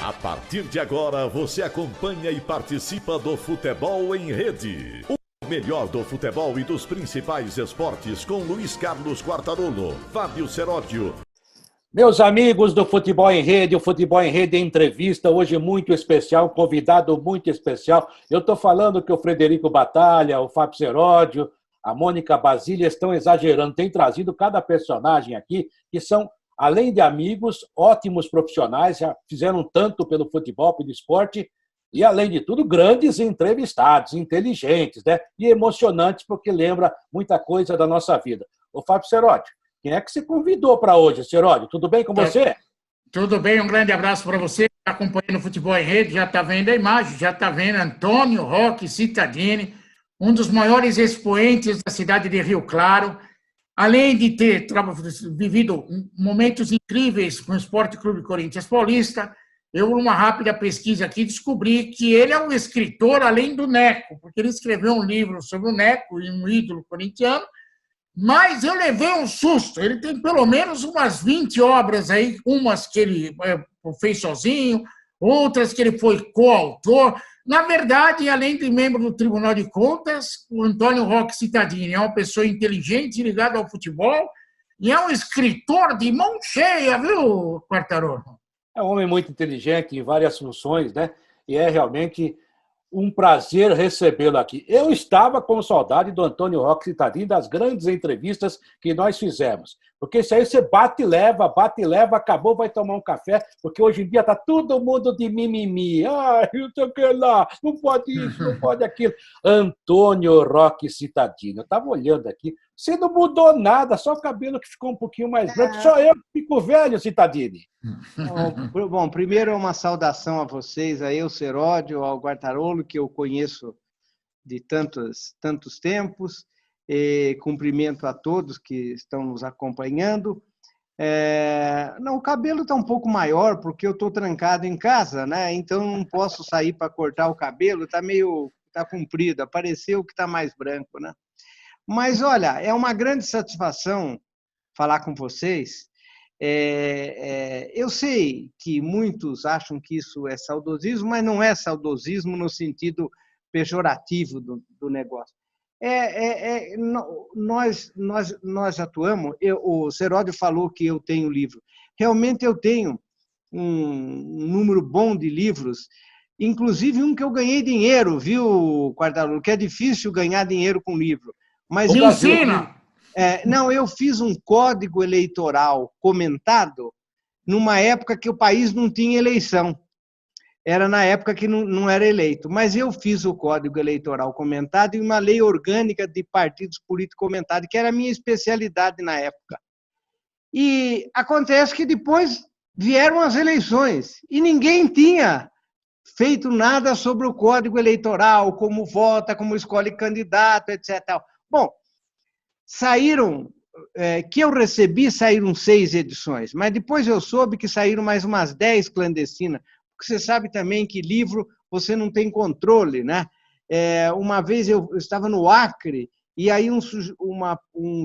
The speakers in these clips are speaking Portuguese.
A partir de agora, você acompanha e participa do Futebol em Rede. O melhor do futebol e dos principais esportes com Luiz Carlos Quartarolo, Fábio Seródio. Meus amigos do Futebol em Rede, o Futebol em Rede em entrevista, hoje muito especial, um convidado muito especial. Eu estou falando que o Frederico Batalha, o Fábio Seródio, a Mônica Basília estão exagerando, têm trazido cada personagem aqui, que são, além de amigos, ótimos profissionais, já fizeram tanto pelo futebol, pelo esporte, e, além de tudo, grandes entrevistados, inteligentes, né? E emocionantes, porque lembra muita coisa da nossa vida. O Fábio Seródio, quem é que você convidou para hoje, Seródio? Tudo bem com você? Tudo bem, um grande abraço para você que está acompanhando o Futebol em Rede, já está vendo a imagem, já está vendo Antônio Roque Cittadini, um dos maiores expoentes da cidade de Rio Claro, além de ter vivido momentos incríveis com o Esporte Clube Corinthians Paulista. Eu, numa rápida pesquisa aqui, descobri que ele é um escritor além do Neco, porque ele escreveu um livro sobre o Neco, um ídolo corintiano, mas eu levei um susto. Ele tem pelo menos umas 20 obras aí, umas que ele fez sozinho, outras que ele foi coautor. Na verdade, além de membro do Tribunal de Contas, o Antônio Roque Cittadini é uma pessoa inteligente, ligada ao futebol, e é um escritor de mão cheia, viu, Quartarolo? É um homem muito inteligente em várias funções, né? E é realmente um prazer recebê-lo aqui. Eu estava com saudade do Antônio Roque Cittadini, das grandes entrevistas que nós fizemos. Porque isso aí você bate e leva, acabou, vai tomar um café, porque hoje em dia está todo mundo de mimimi. Ah, não sei o que lá, não pode isso, não pode aquilo. Antônio Roque Cittadini, eu estava olhando aqui, você não mudou nada, só o cabelo que ficou um pouquinho mais branco. Só eu que fico velho, Cittadini. Bom, primeiro uma saudação a vocês, a eu, Seródio, ao Quartarolo, que eu conheço de tantos tempos, e cumprimento a todos que estão nos acompanhando. Não, o cabelo está um pouco maior, porque eu estou trancado em casa, né? Então não posso sair para cortar o cabelo, está comprido, apareceu que está mais branco, né? Mas, olha, é uma grande satisfação falar com vocês. Eu sei que muitos acham que isso é saudosismo, mas não é saudosismo no sentido pejorativo do negócio. Nós atuamos, o Seródio falou que eu tenho livro. Realmente eu tenho um número bom de livros, inclusive um que eu ganhei dinheiro, viu, Quartarolo? Que é difícil ganhar dinheiro com livro. Mas Me ensina! Não, eu fiz um código eleitoral comentado numa época que o país não tinha eleição. Era na época que não era eleito. Mas eu fiz o código eleitoral comentado e uma lei orgânica de partidos políticos comentado, que era a minha especialidade na época. E acontece que depois vieram as eleições e ninguém tinha feito nada sobre o código eleitoral, como vota, como escolhe candidato, etc. Bom, que eu recebi, saíram 6 edições, mas depois eu soube que saíram mais umas 10 clandestinas, porque você sabe também que livro você não tem controle, né? Uma vez eu estava no Acre, e aí um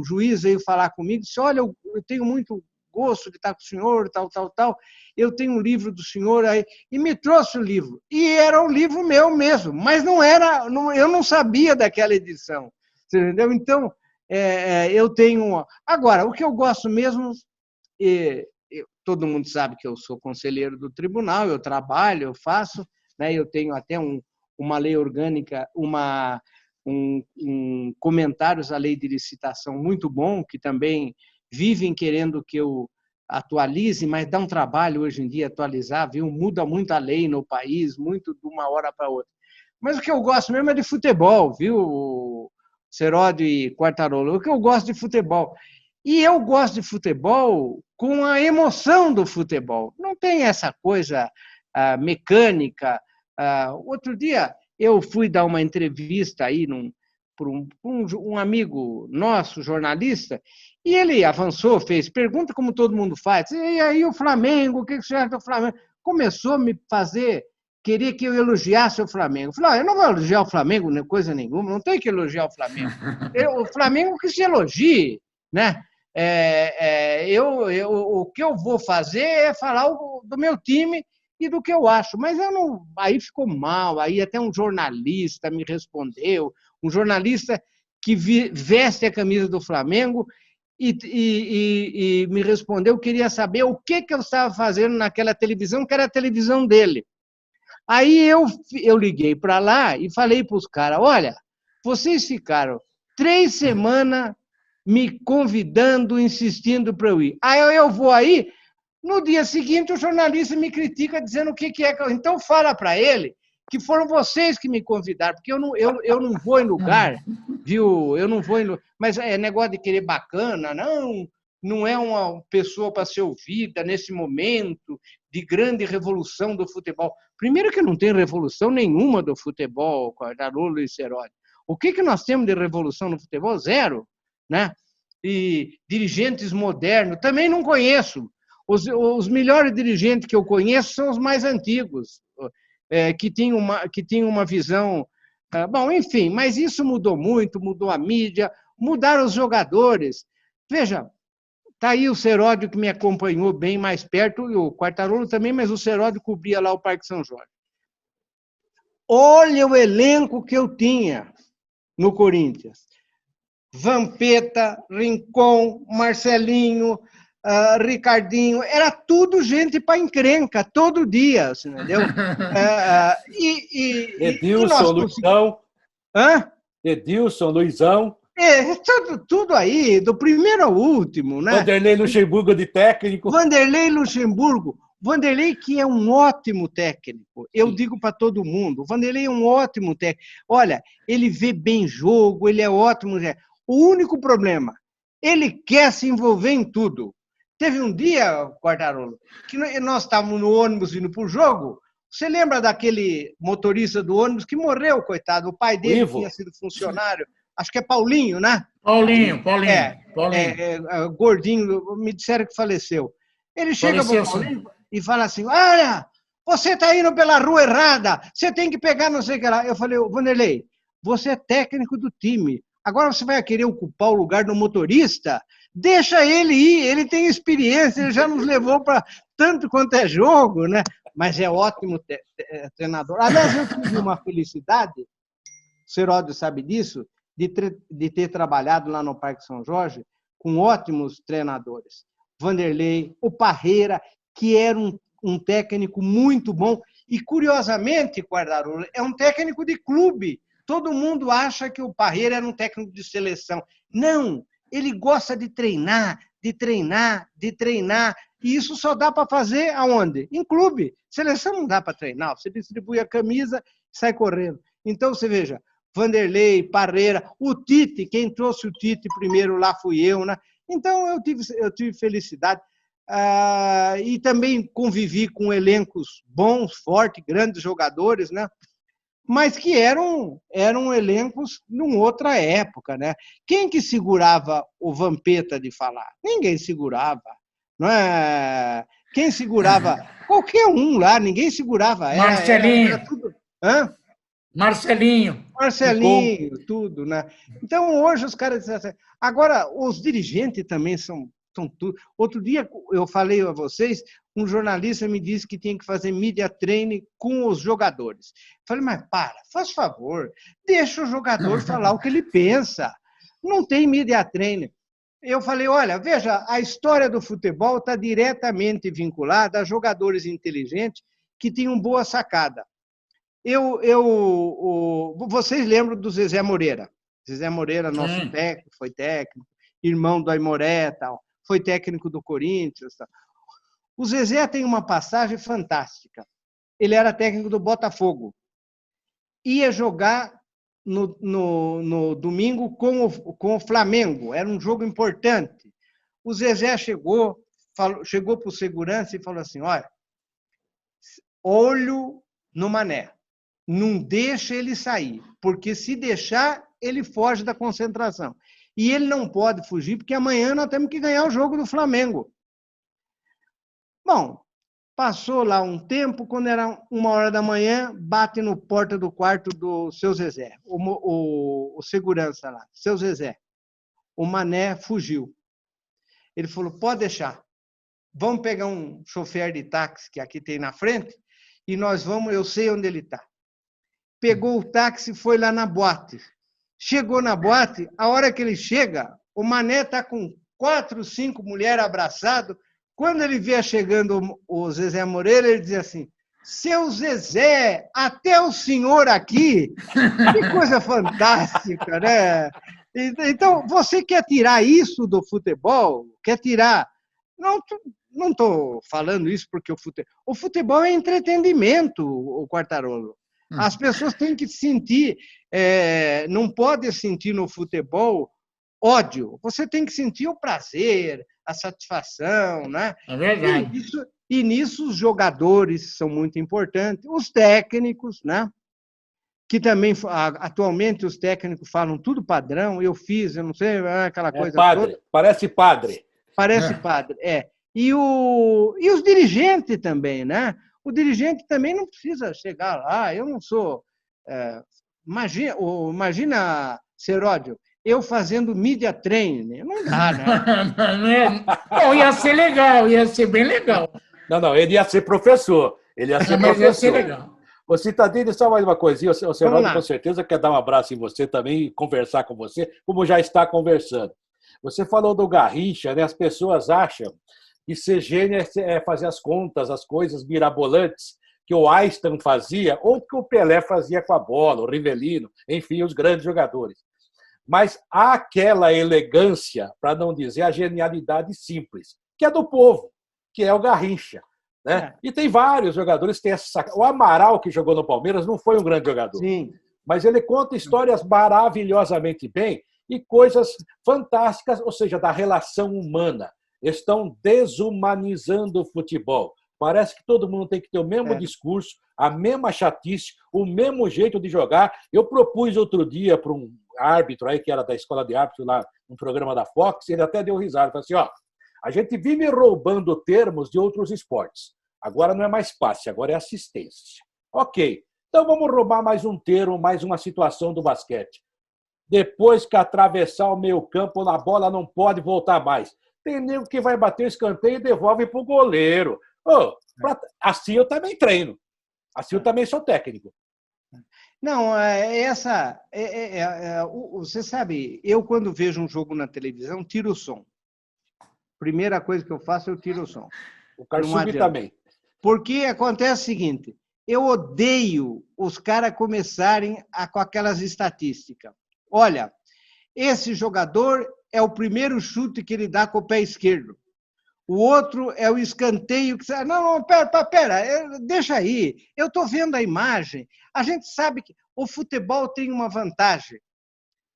juiz veio falar comigo e disse: olha, eu tenho muito gosto de estar com o senhor, tal, eu tenho um livro do senhor aí, e me trouxe o livro, e era um livro meu mesmo, mas eu não sabia daquela edição, você entendeu? Então, eu tenho... Agora, o que eu gosto mesmo, todo mundo sabe que eu sou conselheiro do tribunal, eu trabalho, eu faço, né? Eu tenho até uma lei orgânica, comentários à lei de licitação muito bom, que também vivem querendo que eu atualize, mas dá um trabalho hoje em dia atualizar, viu? Muda muito a lei no país, muito de uma hora para outra. Mas o que eu gosto mesmo é de futebol, viu, Seródio e Quartarolo? O que eu gosto de futebol. E eu gosto de futebol com a emoção do futebol. Não tem essa coisa mecânica. Outro dia eu fui dar uma entrevista aí por um amigo nosso, jornalista, e ele avançou, fez pergunta como todo mundo faz. E aí o Flamengo, o que você acha do Flamengo? Começou a me fazer, queria que eu elogiasse o Flamengo. Eu falei: eu não vou elogiar o Flamengo, nem coisa nenhuma, não tem que elogiar o Flamengo. O Flamengo que se elogie, né? O que eu vou fazer é falar do meu time e do que eu acho. Mas eu não, aí ficou mal, aí até um jornalista me respondeu, um jornalista que veste a camisa do Flamengo e me respondeu, queria saber o que eu estava fazendo naquela televisão, que era a televisão dele. Aí eu liguei para lá e falei para os caras, olha, vocês ficaram 3 semanas me convidando, insistindo para eu ir. Aí eu vou aí, no dia seguinte o jornalista me critica dizendo o que é. Então fala para ele que foram vocês que me convidaram, porque eu não vou em lugar, viu? Eu não vou em lugar. Mas é negócio de querer bacana, não é uma pessoa para ser ouvida nesse momento de grande revolução do futebol. Primeiro que não tem revolução nenhuma do futebol, Quartarolo e Seródio. O que nós temos de revolução no futebol? Zero, né? E dirigentes modernos, também não conheço. Os melhores dirigentes que eu conheço são os mais antigos, que tinham uma visão... Bom, enfim, mas isso mudou muito, mudou a mídia, mudaram os jogadores. Veja, está aí o Seródio que me acompanhou bem mais perto, e o Quartarolo também, mas o Seródio cobria lá o Parque São Jorge. Olha o elenco que eu tinha no Corinthians. Vampeta, Rincon, Marcelinho, Ricardinho, era tudo gente para encrenca, todo dia, entendeu? Edilson, Luizão. Hã? Edilson, Luizão. Tudo aí, do primeiro ao último, né? Vanderlei Luxemburgo de técnico. Vanderlei Luxemburgo. Vanderlei, que é um ótimo técnico, eu digo para todo mundo, o Vanderlei é um ótimo técnico. Olha, ele vê bem jogo, ele é ótimo. O único problema, ele quer se envolver em tudo. Teve um dia, Quartarolo, que nós estávamos no ônibus indo para o jogo. Você lembra daquele motorista do ônibus que morreu, coitado? O pai dele tinha sido funcionário. Acho que é Paulinho, né? Paulinho. Gordinho, me disseram que faleceu. Ele chega para o Paulinho e fala assim, olha, você está indo pela rua errada, você tem que pegar não sei o que lá. Eu falei, Vanderlei, você é técnico do time. Agora você vai querer ocupar o lugar do motorista? Deixa ele ir, ele tem experiência, ele já nos levou para tanto quanto é jogo, né? Mas é ótimo treinador. Aliás, eu tive uma felicidade, o Seródio sabe disso, de ter trabalhado lá no Parque São Jorge com ótimos treinadores. Vanderlei, o Parreira, que era um técnico muito bom. E, curiosamente, Quartarolo, é um técnico de clube. Todo mundo acha que o Parreira era um técnico de seleção. Não, ele gosta de treinar, de treinar, de treinar. E isso só dá para fazer aonde? Em clube. Seleção não dá para treinar. Você distribui a camisa e sai correndo. Então, você veja, Vanderlei, Parreira, o Tite, quem trouxe o Tite primeiro lá fui eu, né? Então, eu tive felicidade. E também convivi com elencos bons, fortes, grandes jogadores, né? Mas que eram elencos numa outra época, né? Quem que segurava o Vampeta de falar? Ninguém segurava, não é? Quem segurava? Qualquer um lá, ninguém segurava. Marcelinho. Era tudo... Hã? Marcelinho, tudo, né? Então, hoje os caras... Agora, os dirigentes também são tudo. Outro dia, eu falei a vocês, um jornalista me disse que tinha que fazer media training com os jogadores. Falei, mas faz favor, deixa o jogador falar o que ele pensa. Não tem media training. Eu falei, olha, veja, a história do futebol está diretamente vinculada a jogadores inteligentes que tinham boa sacada. Vocês lembram do Zezé Moreira? Zezé Moreira, nosso técnico, foi técnico, irmão do Aimoré, tal, foi técnico do Corinthians. Tal. O Zezé tem uma passagem fantástica. Ele era técnico do Botafogo. Ia jogar no domingo com o Flamengo. Era um jogo importante. O Zezé chegou para o segurança e falou assim, olha, olho no Mané. Não deixa ele sair, porque se deixar, ele foge da concentração. E ele não pode fugir, porque amanhã nós temos que ganhar o jogo do Flamengo. Bom, passou lá um tempo, quando era 1h da manhã, bate no porta do quarto do seu Zezé, o segurança lá, seu Zezé. O Mané fugiu. Ele falou, pode deixar. Vamos pegar um chofer de táxi que aqui tem na frente, e nós vamos, eu sei onde ele está. Pegou o táxi, foi lá na boate. Chegou na boate, a hora que ele chega, o Mané está com 4, 5 mulheres abraçadas. Quando ele vê chegando o Zezé Moreira, ele diz assim: seu Zezé, até o senhor aqui? Que coisa fantástica, né? Então, você quer tirar isso do futebol? Quer tirar... Não estou falando isso porque o futebol é entretenimento, o Quartarolo. As pessoas têm que sentir, não pode sentir no futebol ódio. Você tem que sentir o prazer, a satisfação, né? É verdade. E nisso os jogadores são muito importantes, os técnicos, né? Que também, atualmente, os técnicos falam tudo padrão, eu não sei, aquela coisa padre, toda. Parece padre. Parece padre, E os dirigentes também, né? O dirigente também não precisa chegar lá, eu não sou... Imagina, Seródio, eu fazendo media training, não dá, né? Bom, ia ser legal, ia ser bem legal. Não, ele ia ser professor. Ele ia ser professor. Ia ser legal. Ô, Cittadini, só mais uma coisinha. O Seródio com certeza quer dar um abraço em você também e conversar com você, como já está conversando. Você falou do Garrincha, né? As pessoas acham que ser gênio é fazer as contas, as coisas mirabolantes que o Einstein fazia ou que o Pelé fazia com a bola, o Rivelino, enfim, os grandes jogadores. Mas há aquela elegância, para não dizer a genialidade simples, que é do povo, que é o Garrincha. Né? E tem vários jogadores que têm essa... O Amaral, que jogou no Palmeiras, não foi um grande jogador. Sim. Mas ele conta histórias maravilhosamente bem e coisas fantásticas, ou seja, da relação humana. Estão desumanizando o futebol. Parece que todo mundo tem que ter o mesmo discurso, a mesma chatice, o mesmo jeito de jogar. Eu propus outro dia para um árbitro aí, que era da escola de árbitro lá no programa da Fox, ele até deu risada. Falou assim, a gente vive roubando termos de outros esportes. Agora não é mais passe, agora é assistência. Ok, então vamos roubar mais um termo, mais uma situação do basquete. Depois que atravessar o meio-campo, a bola não pode voltar mais. Tem nego que vai bater o escanteio e devolve para o goleiro. Assim eu também treino. Assim eu também sou técnico. Não, você sabe, eu quando vejo um jogo na televisão, tiro o som. Primeira coisa que eu faço, eu tiro o som. O Karsub também. Porque acontece o seguinte, eu odeio os caras começarem com aquelas estatísticas. Olha, esse jogador é o primeiro chute que ele dá com o pé esquerdo. O outro é o escanteio que... Não, pera, deixa aí. Eu estou vendo a imagem. A gente sabe que o futebol tem uma vantagem.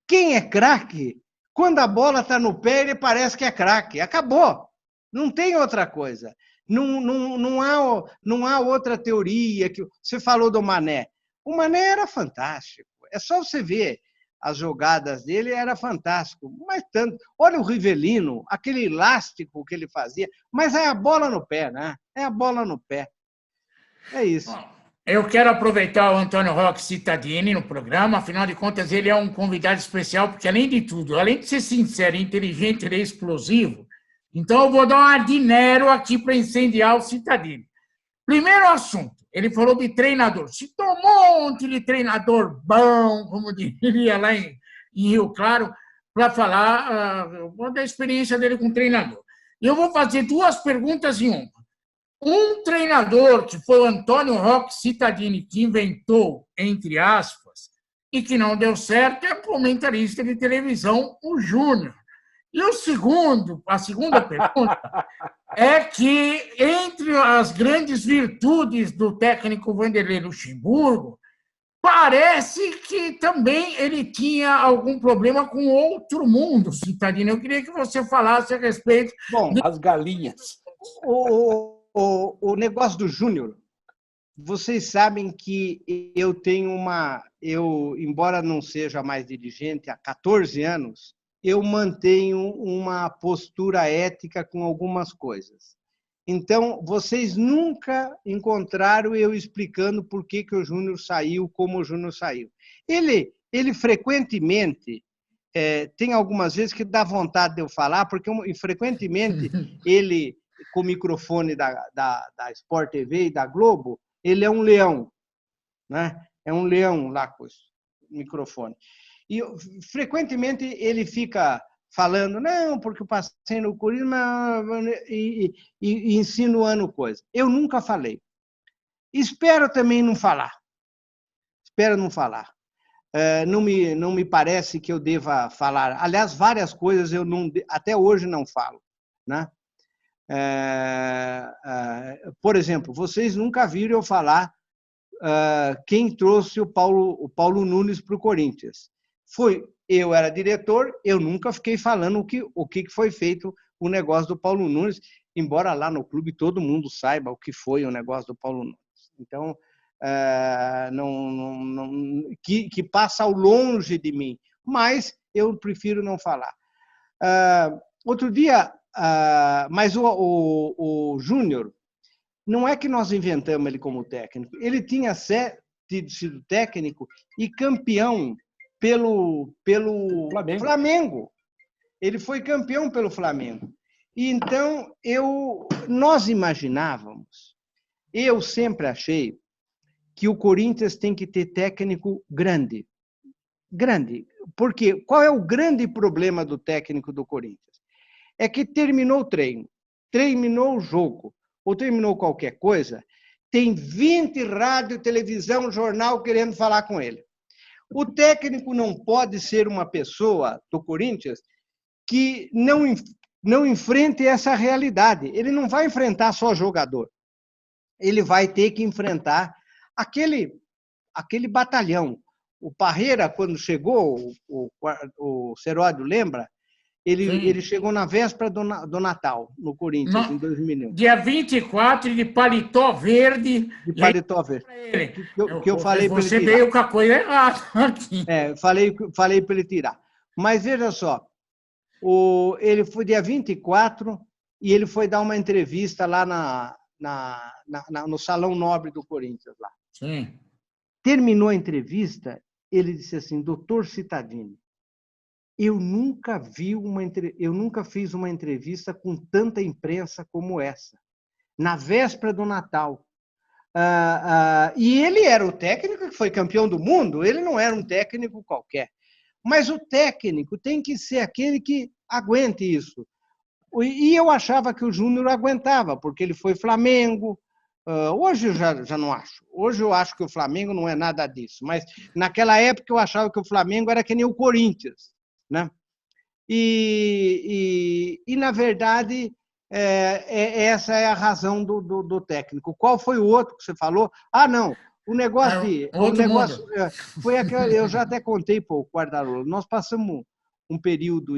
Quem é craque, quando a bola está no pé, ele parece que é craque. Acabou. Não tem outra coisa. Não há outra teoria. Que você falou do Mané. O Mané era fantástico. É só você ver. As jogadas dele era fantástico, mas tanto. Olha o Rivelino, aquele elástico que ele fazia, mas é a bola no pé, né? É a bola no pé. É isso. Eu quero aproveitar o Antônio Roque Cittadini no programa, afinal de contas, ele é um convidado especial, porque, além de tudo, além de ser sincero, inteligente e explosivo, então eu vou dar um ar de Nero aqui para incendiar o Cittadini. Primeiro assunto, ele falou de treinador. Se tomou um monte de treinador bom, como diria lá em Rio Claro, para falar da experiência dele com treinador. Eu vou fazer duas perguntas em uma. Um treinador, que foi o Antônio Roque Cittadini, que inventou, entre aspas, e que não deu certo, é comentarista de televisão, o Júnior. E a segunda pergunta é que, entre as grandes virtudes do técnico Vanderlei Luxemburgo, parece que também ele tinha algum problema com outro mundo, Cittadini. Eu queria que você falasse a respeito... Bom, as galinhas. O negócio do Júnior, vocês sabem que eu tenho embora não seja mais dirigente há 14 anos, eu mantenho uma postura ética com algumas coisas. Então, vocês nunca encontraram eu explicando por que o Júnior saiu, como o Júnior saiu. Ele frequentemente, tem algumas vezes que dá vontade de eu falar, porque frequentemente ele, com o microfone da Sport TV e da Globo, ele é um leão, né? É um leão lá com o microfone. E frequentemente ele fica falando, não, porque eu passei no Corinthians e insinuando coisa. Eu nunca falei. Espero também não falar. Espero não falar. Não me parece que eu deva falar. Aliás, várias coisas eu não, até hoje não falo, né? Por exemplo, vocês nunca viram eu falar quem trouxe o Paulo Nunes para o Corinthians. Eu era diretor, eu nunca fiquei falando o que foi feito o negócio do Paulo Nunes, embora lá no clube todo mundo saiba o que foi o negócio do Paulo Nunes. Então, que passa ao longe de mim, mas eu prefiro não falar. Outro dia, mas o Júnior, não é que nós inventamos ele como técnico, ele tinha sido técnico e campeão pelo Flamengo. Ele foi campeão pelo Flamengo. E então, nós imaginávamos, eu sempre achei que o Corinthians tem que ter técnico grande. Grande. Porque qual é o grande problema do técnico do Corinthians? É que terminou o treino, terminou o jogo, ou terminou qualquer coisa, tem 20 rádio, televisão, jornal querendo falar com ele. O técnico não pode ser uma pessoa do Corinthians que não enfrente essa realidade. Ele não vai enfrentar só jogador. Ele vai ter que enfrentar aquele batalhão. O Parreira, quando chegou, o Seródio lembra, ele chegou na véspera do Natal, no Corinthians, em 2001. Dia 24, de paletó verde. De paletó verde. Que eu falei para ele tirar. Você veio com a coisa errada aqui. Falei para ele tirar. Mas veja só, ele foi dia 24 e ele foi dar uma entrevista lá no Salão Nobre do Corinthians. Lá. Sim. Terminou a entrevista, ele disse assim, doutor Cittadini, eu nunca fiz uma entrevista com tanta imprensa como essa, na véspera do Natal. E ele era o técnico que foi campeão do mundo, ele não era um técnico qualquer. Mas o técnico tem que ser aquele que aguente isso. E eu achava que o Júnior aguentava, porque ele foi Flamengo. Hoje eu já não acho. Hoje eu acho que o Flamengo não é nada disso. Mas naquela época eu achava que o Flamengo era que nem o Corinthians, né? E na verdade, essa é a razão do técnico. Qual foi o outro que você falou? Não, o negócio foi aquele, eu já até contei para o Quartarolo. Nós passamos um período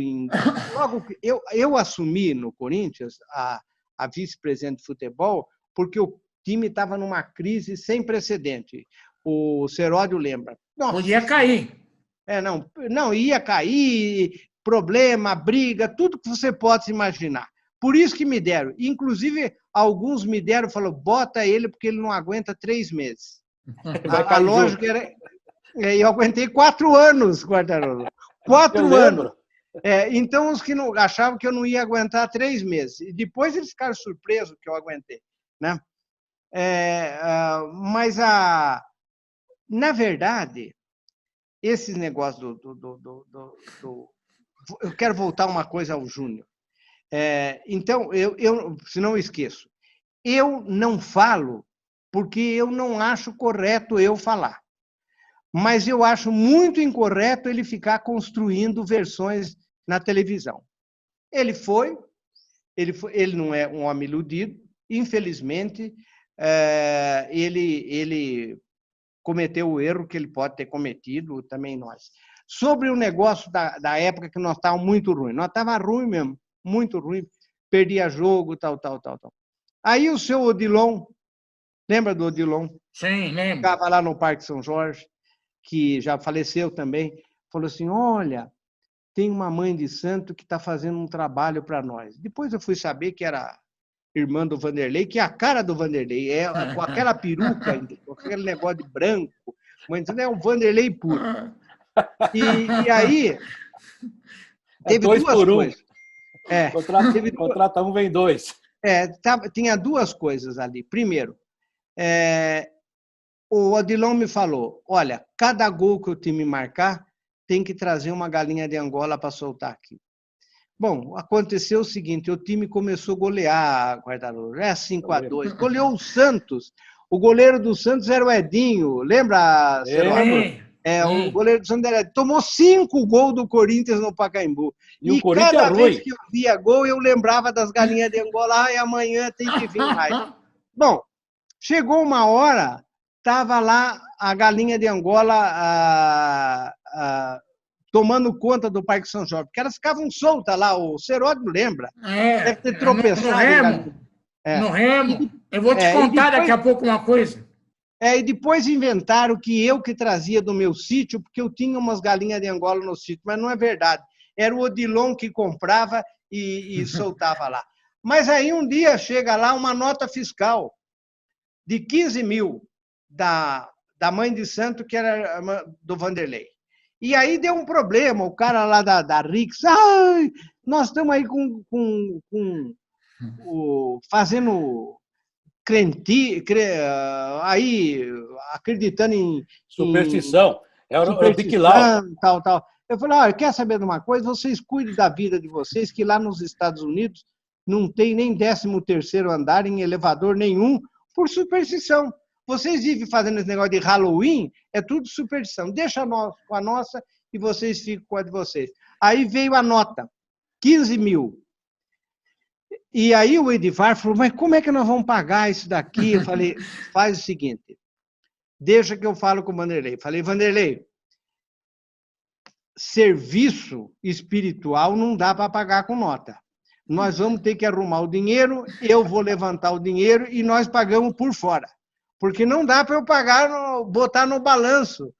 logo que eu assumi no Corinthians a vice-presidente de futebol, porque o time estava numa crise sem precedente. O Seródio lembra. Podia cair. Não, ia cair, problema, briga, tudo que você pode imaginar. Por isso que me deram. Inclusive, alguns me deram e falaram, bota ele porque ele não aguenta 3 meses. A lógica era... Eu aguentei 4 anos, Quartarolo. 4 anos. Então, os que não achavam que eu não ia aguentar 3 meses. E depois eles ficaram surpresos que eu aguentei, né? Mas, na verdade, esses negócios eu quero voltar uma coisa ao Júnior. Então, se não esqueço, eu não falo porque eu não acho correto eu falar. Mas eu acho muito incorreto ele ficar construindo versões na televisão. Ele não é um homem iludido, infelizmente, ele cometeu o erro que ele pode ter cometido, também nós. Sobre o negócio da época que nós estávamos muito ruim. Nós estávamos ruim mesmo, muito ruim, perdia jogo, tal. Aí o seu Odilon, lembra do Odilon? Sim, lembro. Ficava lá no Parque São Jorge, que já faleceu também, falou assim, olha, tem uma mãe de santo que está fazendo um trabalho para nós. Depois eu fui saber que era irmã do Vanderlei, que é a cara do Vanderlei, com aquela peruca, com aquele negócio de branco, mas é um Vanderlei puro. E aí, teve 2 coisas. Contrata um, vem 2. Tinha 2 coisas ali. Primeiro, o Odilon me falou, olha, cada gol que o time marcar, tem que trazer uma galinha de Angola para soltar aqui. Bom, aconteceu o seguinte, o time começou a golear, Quartarolo, 5-2, goleou o Santos. O goleiro do Santos era o Edinho, lembra, Seródio? O goleiro do Santos era Edinho. Tomou 5 gols do Corinthians no Pacaembu. E o Corinthians cada é vez ruim. que eu via gol, eu lembrava das galinhas de Angola, e amanhã tem que vir mais. Bom, chegou uma hora, estava lá a galinha de Angola tomando conta do Parque São Jorge, porque elas ficavam soltas lá, o Seródio lembra. Deve ter tropeçado. No Remo. Eu vou te contar daqui a pouco uma coisa. E depois inventaram que eu que trazia do meu sítio, porque eu tinha umas galinhas de Angola no sítio, mas não é verdade. Era o Odilon que comprava e soltava lá. Mas aí um dia chega lá uma nota fiscal de 15 mil da mãe de santo, que era do Vanderlei. E aí deu um problema, o cara lá da Rix, nós estamos aí fazendo aí acreditando em superstição. Tal. Eu falei, quer saber de uma coisa? Vocês cuidem da vida de vocês, que lá nos Estados Unidos não tem nem 13º andar em elevador nenhum, por superstição. Vocês vivem fazendo esse negócio de Halloween, é tudo superstição. Deixa nós com a nossa e vocês ficam com a de vocês. Aí veio a nota, 15 mil. E aí o Edivar falou, mas como é que nós vamos pagar isso daqui? Eu falei, faz o seguinte, deixa que eu falo com o Vanderlei. Falei, Vanderlei, serviço espiritual não dá para pagar com nota. Nós vamos ter que arrumar o dinheiro, eu vou levantar o dinheiro e nós pagamos por fora. Porque não dá para eu botar no balanço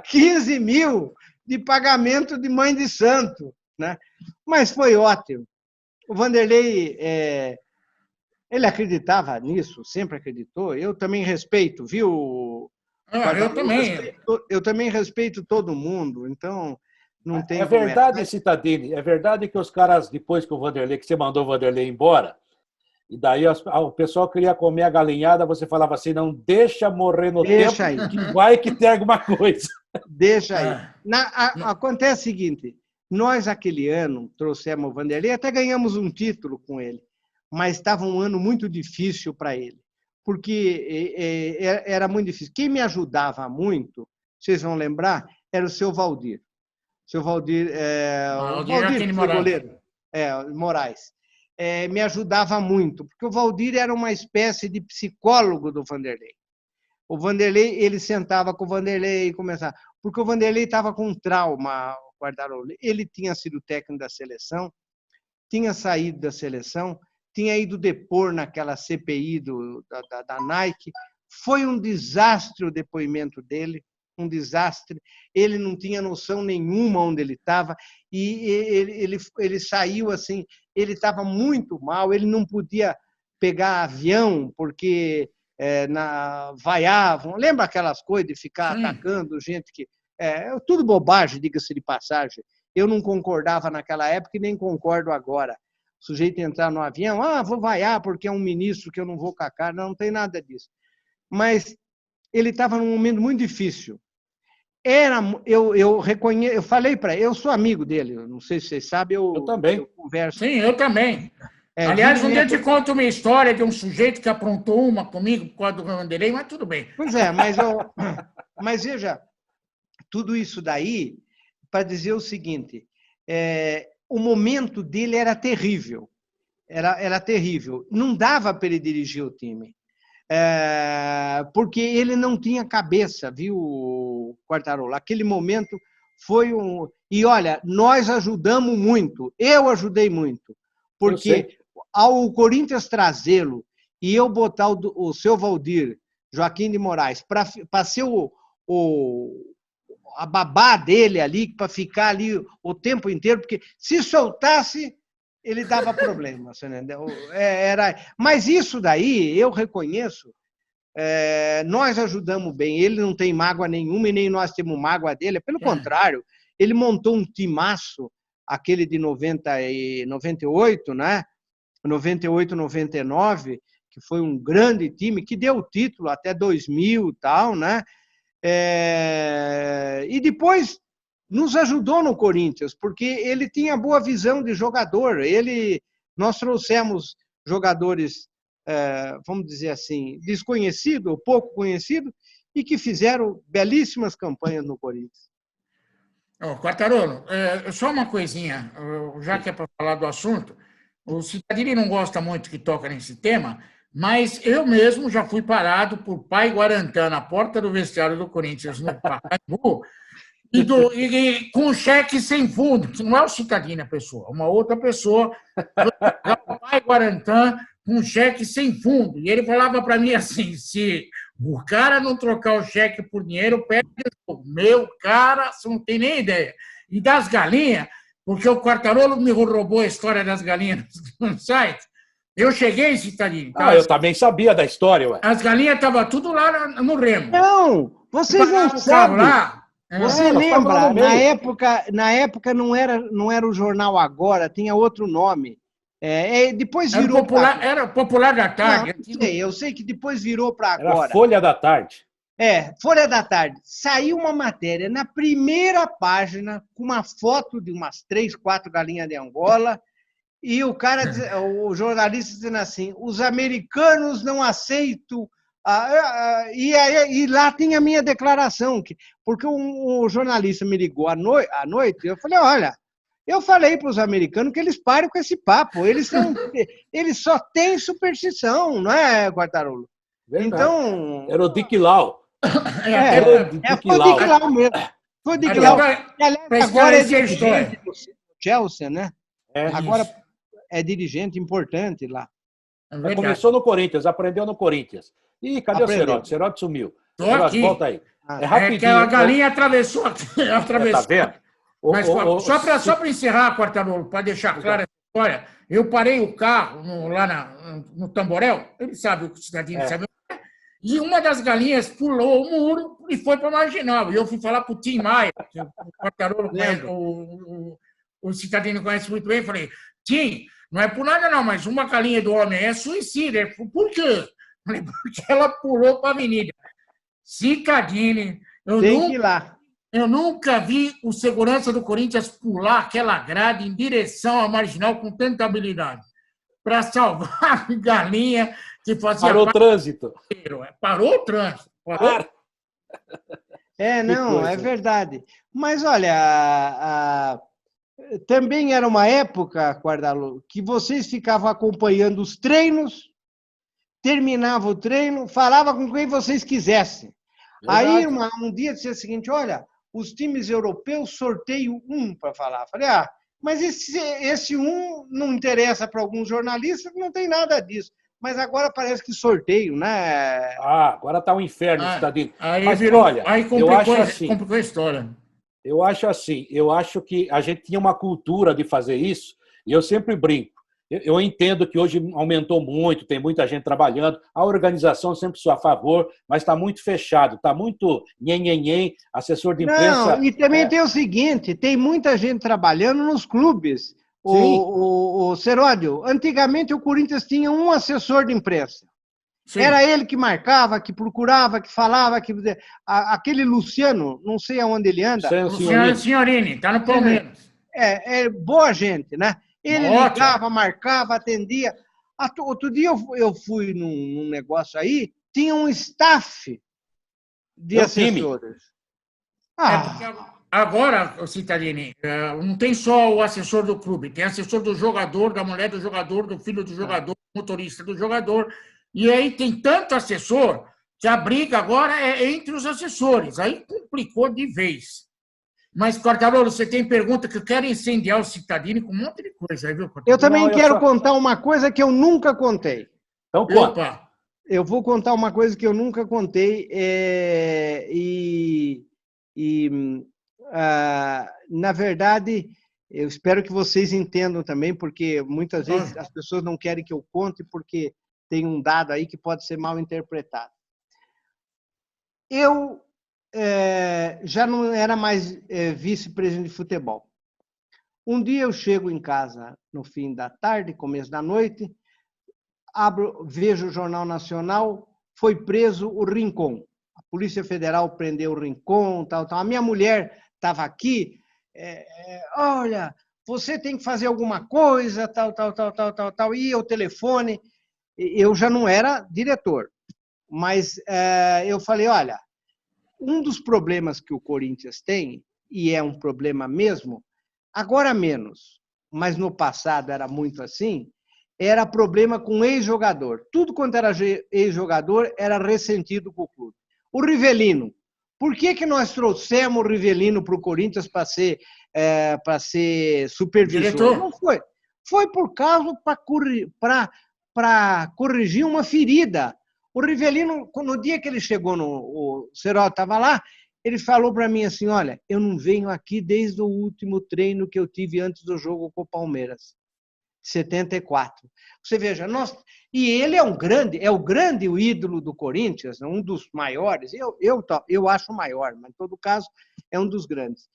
15 mil de pagamento de mãe de santo, né? Mas foi ótimo. O Vanderlei, ele acreditava nisso, sempre acreditou. Eu também respeito, viu? Eu também. Eu também respeito todo mundo, então não tem. É verdade, Cittadini, é verdade que os caras, depois que você mandou o Vanderlei embora, e daí o pessoal queria comer a galinhada, você falava assim, não deixa morrer no tempo, aí. Que vai que tem alguma coisa. Deixa aí. Acontece o seguinte, nós aquele ano trouxemos o Vanderlei, até ganhamos um título com ele, mas estava um ano muito difícil para ele, porque era muito difícil. Quem me ajudava muito, vocês vão lembrar, era o seu Valdir. O seu Valdir, o Valdir goleiro, Moraes. Me ajudava muito, porque o Valdir era uma espécie de psicólogo do Vanderlei. O Vanderlei, ele sentava com o Vanderlei e começava, porque o Vanderlei estava com um trauma, Quartarolo. Ele tinha sido técnico da seleção, tinha saído da seleção, tinha ido depor naquela CPI da Nike. Foi um desastre o depoimento dele, um desastre. Ele não tinha noção nenhuma onde ele estava e ele saiu assim, ele estava muito mal, ele não podia pegar avião porque vaiavam. Lembra aquelas coisas de ficar atacando gente que... tudo bobagem, diga-se de passagem. Eu não concordava naquela época e nem concordo agora. O sujeito entrar no avião, vou vaiar porque é um ministro que eu não vou com a cara. Não tem nada disso. Mas ele estava num momento muito difícil. Eu falei para ele, eu sou amigo dele, não sei se vocês sabem, eu também. Eu converso. Sim, eu também. Aliás, um dia eu te conto uma história de um sujeito que aprontou uma comigo por causa do Vanderlei, mas tudo bem. Pois mas veja, tudo isso daí para dizer o seguinte, o momento dele era terrível, era terrível. Não dava para ele dirigir o time. Porque ele não tinha cabeça, viu, Quartarolo? Aquele momento foi um... E, olha, nós ajudamos muito, eu ajudei muito, porque ao Corinthians trazê-lo e eu botar o seu Valdir, Joaquim de Moraes, para ser a babá dele ali, para ficar ali o tempo inteiro, porque se soltasse, ele dava problema, você entendeu? Mas isso daí, eu reconheço, nós ajudamos bem, ele não tem mágoa nenhuma e nem nós temos mágoa dele, pelo contrário, ele montou um timaço, aquele de 98, né? 98, 99, que foi um grande time, que deu o título até 2000 e tal, né? E depois nos ajudou no Corinthians, porque ele tinha boa visão de jogador. Nós trouxemos jogadores, vamos dizer assim, desconhecidos, ou pouco conhecidos, e que fizeram belíssimas campanhas no Corinthians. Quartarolo, só uma coisinha, já que é para falar do assunto, o Cittadini não gosta muito que toca nesse tema, mas eu mesmo já fui parado por Pai Guarantã na porta do vestiário do Corinthians, no Pacaembu, e com um cheque sem fundo, que não é o Cittadini a pessoa, uma outra pessoa, o Pai Guarantã com um cheque sem fundo. E ele falava para mim assim, se o cara não trocar o cheque por dinheiro, perde o meu cara, você não tem nem ideia. E das galinhas, porque o Quartarolo me roubou a história das galinhas no site, eu cheguei, Cittadini. Eu também sabia da história, ué. As galinhas estavam tudo lá no Remo. Não, vocês não sabem. Lá, você lembra, na época não era o jornal Agora, tinha outro nome. Depois virou era Popular da Tarde. Não, eu sei que depois virou para Agora. Era Folha da Tarde. Folha da Tarde. Saiu uma matéria na primeira página com uma foto de umas 3, 4 galinhas de Angola e o jornalista dizendo assim, os americanos não aceitam... E lá tem a minha declaração, porque o jornalista me ligou à noite e eu falei, olha, eu falei para os americanos que eles parem com esse papo, eles só têm superstição, não é, Quartarolo? Verdade. Então... Era o Dick Lau. Foi o Dick Lau mesmo. Foi o Dick Lau. Agora é dirigente do Chelsea, né? Agora é dirigente importante lá. Começou no Corinthians, aprendeu no Corinthians. Ih, cadê o Cerote? O Cerote sumiu. Cerote, volta aí. É rapidinho. Que a galinha atravessou. Tá vendo? Mas, só para encerrar, Quartarolo, para deixar clara essa história, eu parei o carro lá no Tamborel, ele sabe o que o Cidadinho sabe, e uma das galinhas pulou o muro e foi para a Marginal. E eu fui falar para o Tim Maia, que o Quartarolo conhece, o Cidadinho conhece muito bem, falei, Tim, não é por nada não, mas uma galinha do homem é suicida. Ele falou, por quê? Falei, porque ela pulou para a avenida. Cittadini, tem que ir lá. Eu nunca vi o segurança do Corinthians pular aquela grade em direção à Marginal com tanta habilidade para salvar a galinha que fazia Parou o trânsito. Parou o trânsito. É verdade. Mas, olha, também era uma época, Quartarolo, que vocês ficavam acompanhando os treinos, terminava o treino, falava com quem vocês quisessem. Verdade. Aí, um dia, disse o seguinte, olha, os times europeus sorteiam um para falar. Falei, mas esse um não interessa para alguns jornalistas, não tem nada disso. Mas agora parece que sorteio, né? Agora está um inferno, Cidadinho. Mas, olha, complicou a história. Eu acho assim, eu acho que a gente tinha uma cultura de fazer isso, e eu sempre brinco. Eu entendo que hoje aumentou muito, tem muita gente trabalhando, a organização sempre sou a favor, mas está muito fechado, está muito nhenhenhen, assessor de imprensa... Não, e também tem o seguinte, tem muita gente trabalhando nos clubes. O Seródio, antigamente o Corinthians tinha um assessor de imprensa. Sim. Era ele que marcava, que procurava, que falava, aquele Luciano, não sei aonde ele anda. Luciano Signorini, está no Palmeiras. Boa gente, né? Ele ligava, marcava, atendia. Outro dia eu fui num negócio aí, tinha um staff de assessores. Agora, Cittadini, não tem só o assessor do clube, tem assessor do jogador, da mulher do jogador, do filho do jogador, do motorista do jogador. E aí tem tanto assessor que a briga agora é entre os assessores. Aí complicou de vez. Mas, Quartarolo, você tem pergunta que eu quero incendiar o Cittadini com um monte de coisa aí, viu, Quartarolo? Eu também quero contar uma coisa que eu nunca contei. Então, conta. Eu vou contar uma coisa que eu nunca contei na verdade, eu espero que vocês entendam também, porque muitas vezes as pessoas não querem que eu conte porque tem um dado aí que pode ser mal interpretado. Eu já não era mais vice-presidente de futebol. Um dia eu chego em casa no fim da tarde, começo da noite, vejo o Jornal Nacional, foi preso o Rincon. A Polícia Federal prendeu o Rincon, tal. A minha mulher estava aqui, olha, você tem que fazer alguma coisa, tal. E o telefone, eu já não era diretor, mas eu falei, olha, um dos problemas que o Corinthians tem, e é um problema mesmo, agora menos, mas no passado era muito assim, era problema com ex-jogador. Tudo quanto era ex-jogador era ressentido com o clube. O Rivelino. Por que nós trouxemos o Rivelino para o Corinthians para ser supervisor? Diretor. Não foi. Foi por causa para corrigir uma ferida. O Rivelino, no dia que ele chegou, o Serol estava lá, ele falou para mim assim, olha, eu não venho aqui desde o último treino que eu tive antes do jogo com o Palmeiras. 74. Você veja, e ele é o grande ídolo do Corinthians, um dos maiores, eu acho o maior, mas em todo caso é um dos grandes.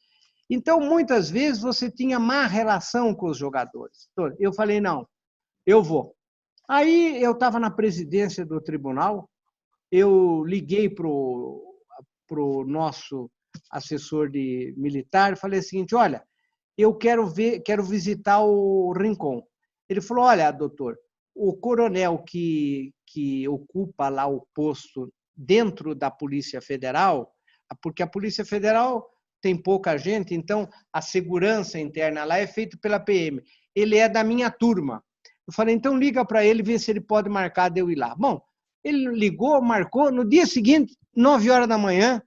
Então, muitas vezes você tinha má relação com os jogadores. Eu falei, não, eu vou. Aí eu estava na presidência do tribunal, eu liguei para o nosso assessor militar e falei o seguinte, olha, eu quero visitar o Rincon. Ele falou, olha, doutor, o coronel que ocupa lá o posto dentro da Polícia Federal, porque a Polícia Federal tem pouca gente, então a segurança interna lá é feita pela PM. Ele é da minha turma. Eu falei, então liga para ele, vê se ele pode marcar de eu ir lá. Bom, ele ligou, marcou, no dia seguinte, 9 horas da manhã,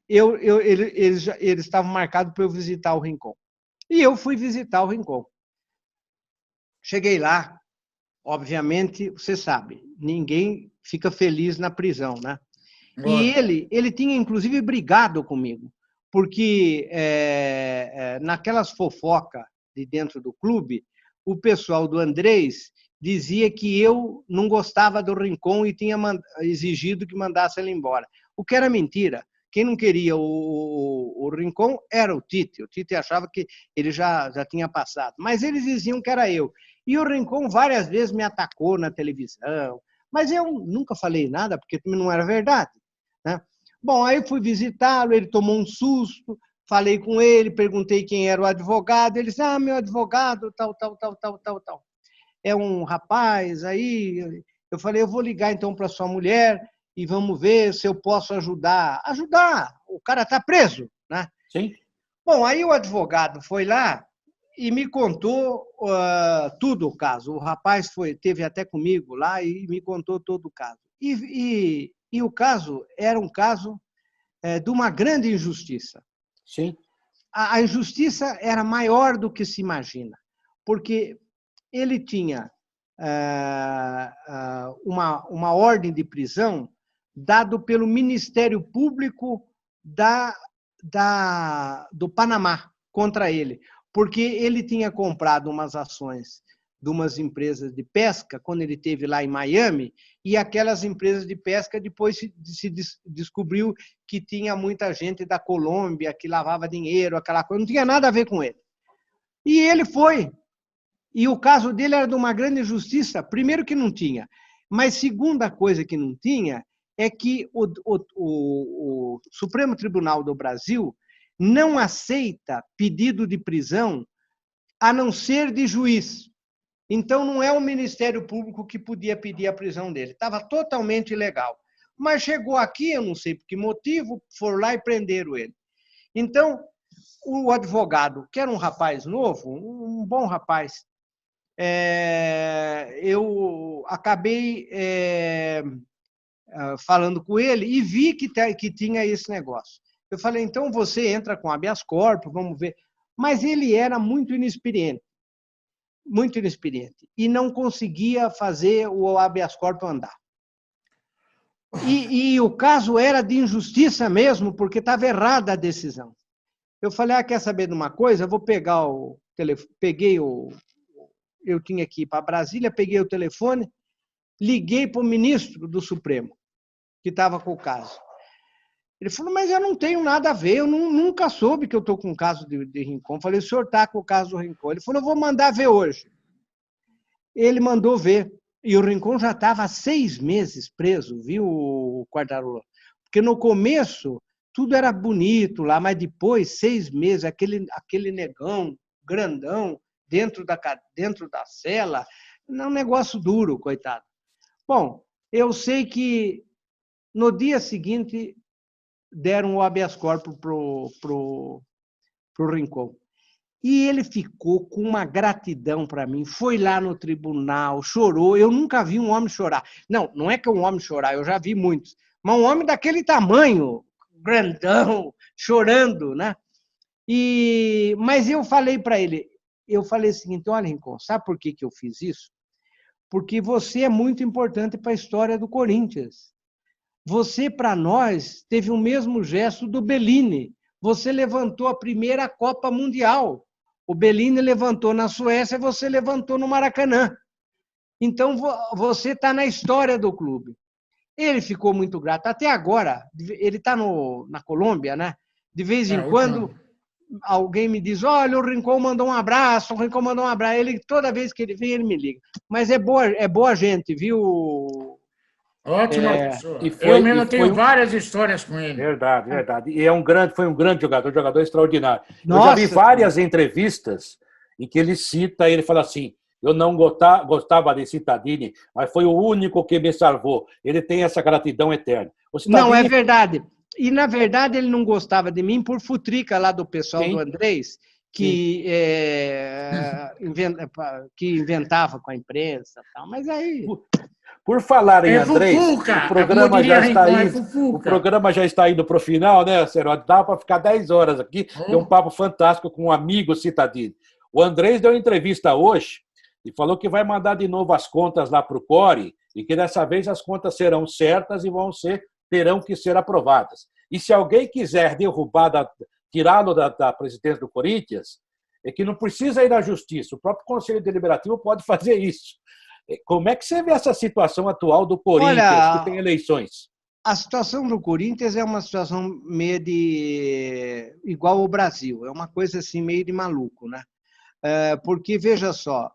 eles estavam marcados para eu visitar o Rincon. E eu fui visitar o Rincon. Cheguei lá, obviamente, você sabe, ninguém fica feliz na prisão, né? E ele tinha, inclusive, brigado comigo, porque naquelas fofocas de dentro do clube, o pessoal do Andrés dizia que eu não gostava do Rincon e tinha exigido que mandasse ele embora. O que era mentira. Quem não queria o Rincon era o Tite. O Tite achava que ele já tinha passado. Mas eles diziam que era eu. E o Rincon várias vezes me atacou na televisão. Mas eu nunca falei nada, porque também não era verdade, né? Bom, aí fui visitá-lo, ele tomou um susto, falei com ele, perguntei quem era o advogado. Ele disse, meu advogado, tal. É um rapaz aí. Eu falei, eu vou ligar então para sua mulher e vamos ver se eu posso ajudar. Ajudar! O cara está preso, né? Sim. Bom, aí o advogado foi lá e me contou tudo o caso. O rapaz esteve até comigo lá e me contou todo o caso. E o caso era um caso de uma grande injustiça. Sim. A injustiça era maior do que se imagina, porque ele tinha uma ordem de prisão dado pelo Ministério Público do Panamá contra ele, porque ele tinha comprado umas ações de umas empresas de pesca, quando ele esteve lá em Miami, e aquelas empresas de pesca depois se descobriu que tinha muita gente da Colômbia que lavava dinheiro, aquela coisa, não tinha nada a ver com ele. E ele foi. E o caso dele era de uma grande injustiça. Primeiro que não tinha, mas segunda coisa que não tinha é que o Supremo Tribunal do Brasil não aceita pedido de prisão a não ser de juiz. Então, não é o Ministério Público que podia pedir a prisão dele. Estava totalmente ilegal. Mas chegou aqui, eu não sei por que motivo, foram lá e prenderam ele. Então, o advogado, que era um rapaz novo, um bom rapaz, eu acabei falando com ele e vi que tinha esse negócio. Eu falei, então você entra com habeas corpus, vamos ver. Mas ele era muito inexperiente e não conseguia fazer o habeas corpus andar. E o caso era de injustiça mesmo, porque estava errada a decisão. Eu falei, quer saber de uma coisa? Eu vou pegar o telefone, eu tinha que ir para Brasília, peguei o telefone, liguei para o ministro do Supremo, que estava com o caso. Ele falou, mas eu não tenho nada a ver, eu nunca soube que eu estou com o caso de Rincon. Falei, o senhor está com o caso do Rincon. Ele falou, eu vou mandar ver hoje. Ele mandou ver. E o Rincon já estava há 6 meses preso, viu, Quartarolo? Porque no começo tudo era bonito lá, mas depois, 6 meses, aquele negão grandão dentro da cela, é um negócio duro, coitado. Bom, eu sei que no dia seguinte deram o habeas corpus pro Rincon. E ele ficou com uma gratidão para mim, foi lá no tribunal, chorou. Eu nunca vi um homem chorar. Não é que um homem chorar, eu já vi muitos. Mas um homem daquele tamanho, grandão, chorando, né? Mas eu falei para ele, eu falei o seguinte, olha, Rincon, sabe por que eu fiz isso? Porque você é muito importante para a história do Corinthians. Você, para nós, teve o mesmo gesto do Bellini. Você levantou a primeira Copa Mundial. O Bellini levantou na Suécia, você levantou no Maracanã. Então, você está na história do clube. Ele ficou muito grato. Até agora, ele está na Colômbia, né? De vez em quando, alguém me diz, olha, o Rincon mandou um abraço, o Rincon mandou um abraço. Ele, toda vez que ele vem, ele me liga. Mas é boa gente, viu? Ótima pessoa. Eu mesmo tenho várias histórias com ele. Verdade, verdade. E foi um grande jogador extraordinário. Nossa, eu já vi várias entrevistas em que ele cita, ele fala assim, eu não gostava de Cittadini, mas foi o único que me salvou. Ele tem essa gratidão eterna. Não, é verdade. E, na verdade, ele não gostava de mim por futrica lá do pessoal do Andrés, que inventava com a imprensa. Tal. Mas aí... Por falar em Andrés, Fufuca, o programa já está indo para o final, né, Seródio? Dá para ficar 10 horas aqui, tem um papo fantástico com um amigo Cittadini. O Andrés deu entrevista hoje e falou que vai mandar de novo as contas lá para o CORE e que dessa vez as contas serão certas e terão que ser aprovadas. E se alguém quiser tirá-lo da presidência do Corinthians, é que não precisa ir na justiça, o próprio Conselho Deliberativo pode fazer isso. Como é que você vê essa situação atual do Corinthians, que tem eleições? A situação do Corinthians é uma situação meio igual ao Brasil, é uma coisa assim meio de maluco, né? Porque, veja só,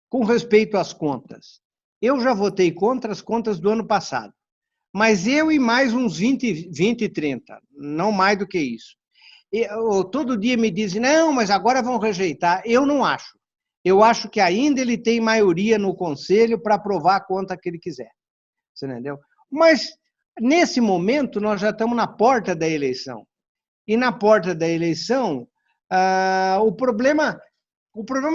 com respeito às contas, eu já votei contra as contas do ano passado, mas eu e mais uns 20, 30, não mais do que isso. Todo dia me dizem, não, mas agora vão rejeitar. Eu não acho. Eu acho que ainda ele tem maioria no Conselho para aprovar a conta que ele quiser. Você entendeu? Mas, nesse momento, nós já estamos na porta da eleição. E na porta da eleição, o problema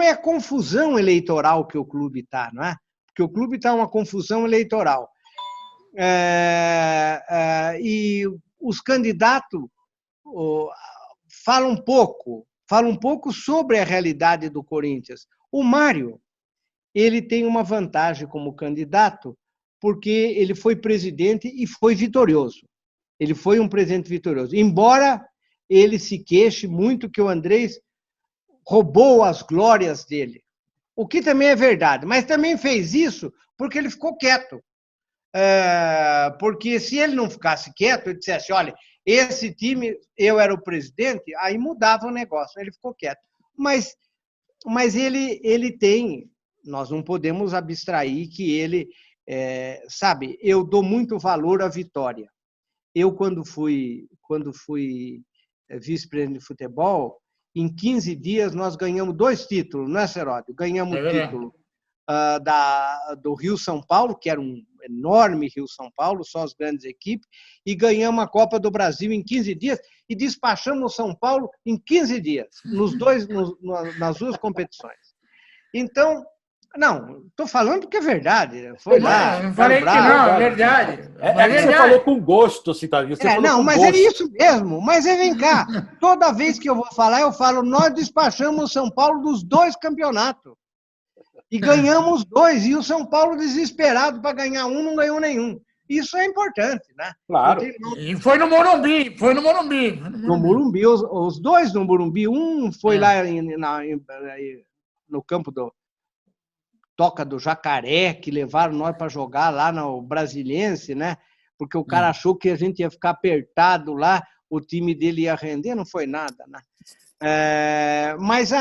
é a confusão eleitoral que o clube está, não é? Porque o clube está uma confusão eleitoral. E os candidatos falam um pouco sobre a realidade do Corinthians. O Mário, ele tem uma vantagem como candidato, porque ele foi presidente e foi vitorioso. Ele foi um presidente vitorioso. Embora ele se queixe muito que o Andrés roubou as glórias dele. O que também é verdade, mas também fez isso porque ele ficou quieto. Porque se ele não ficasse quieto, ele dissesse, olha, esse time, eu era o presidente, aí mudava o negócio. Ele ficou quieto. Mas ele tem, nós não podemos abstrair que ele, sabe, eu dou muito valor à vitória. Eu, quando fui vice-presidente de futebol, em 15 dias nós ganhamos 2 títulos, não é, Seródio? Ganhamos o título do Rio-São Paulo, que era um enorme Rio-São Paulo, só as grandes equipes, e ganhamos a Copa do Brasil em 15 dias e despachamos o São Paulo em 15 dias, nas 2 competições. Então, não, estou falando porque é verdade. Foi lá. Não falei que não, é verdade. Você falou com gosto, Cittadini. Mas é isso mesmo. Mas vem cá, toda vez que eu vou falar, eu falo, nós despachamos o São Paulo dos 2 campeonatos. E ganhamos 2, e o São Paulo desesperado para ganhar um, não ganhou nenhum. Isso é importante, né? Claro. E foi no Morumbi, No Morumbi, os 2 no Morumbi, um foi lá no campo do Toca do Jacaré, que levaram nós para jogar lá no Brasiliense, né? Porque o cara achou que a gente ia ficar apertado lá, o time dele ia render, não foi nada, né? Mas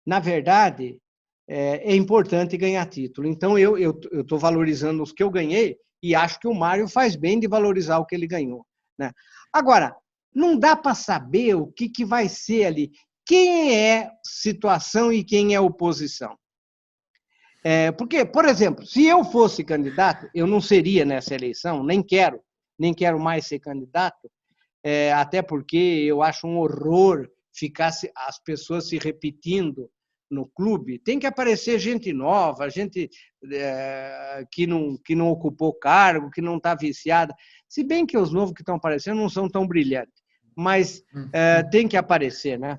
na verdade, é importante ganhar título. Então, eu estou valorizando os que eu ganhei e acho que o Mário faz bem de valorizar o que ele ganhou, né? Agora, não dá para saber o que vai ser ali. Quem é situação e quem é oposição? Porque, por exemplo, se eu fosse candidato, eu não seria nessa eleição, nem quero mais ser candidato, até porque eu acho um horror ficar as pessoas se repetindo no clube. Tem que aparecer gente nova, gente que não ocupou cargo, que não está viciada. Se bem que os novos que estão aparecendo não são tão brilhantes, mas tem que aparecer, né?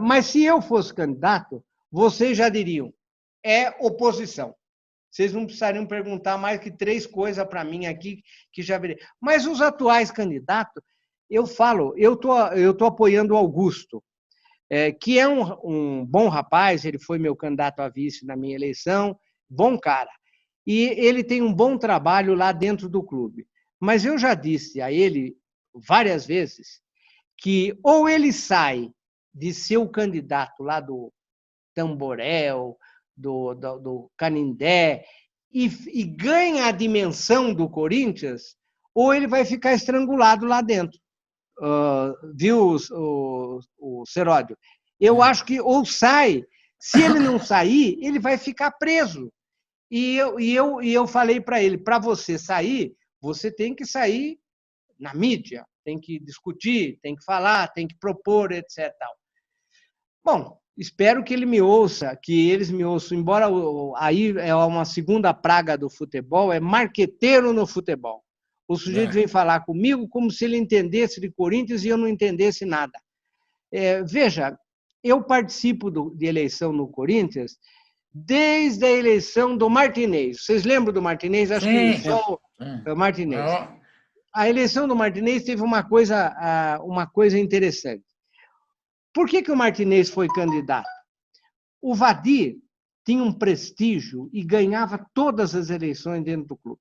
Mas se eu fosse candidato, vocês já diriam, é oposição. Vocês não precisariam perguntar mais que 3 coisas para mim aqui, que já verei. Mas os atuais candidatos, eu falo, eu tô apoiando o Augusto, que é um bom rapaz, ele foi meu candidato a vice na minha eleição, bom cara. E ele tem um bom trabalho lá dentro do clube. Mas eu já disse a ele várias vezes que ou ele sai de ser o candidato lá do Tamborel, do Canindé, e ganha a dimensão do Corinthians, ou ele vai ficar estrangulado lá dentro. Viu, o Seródio? Eu acho que ou sai, se ele não sair, ele vai ficar preso. E eu falei para ele, para você sair, você tem que sair na mídia, tem que discutir, tem que falar, tem que propor, etc. Bom, espero que ele me ouça, que eles me ouçam, embora aí é uma segunda praga do futebol, é marqueteiro no futebol. O sujeito vem falar comigo como se ele entendesse de Corinthians e eu não entendesse nada. Veja, eu participo de eleição no Corinthians desde a eleição do Martinez. Vocês lembram do Martinez? Acho que só o Martinez. A eleição do Martinez teve uma coisa interessante. Por que o Martinez foi candidato? O Vadi tinha um prestígio e ganhava todas as eleições dentro do clube.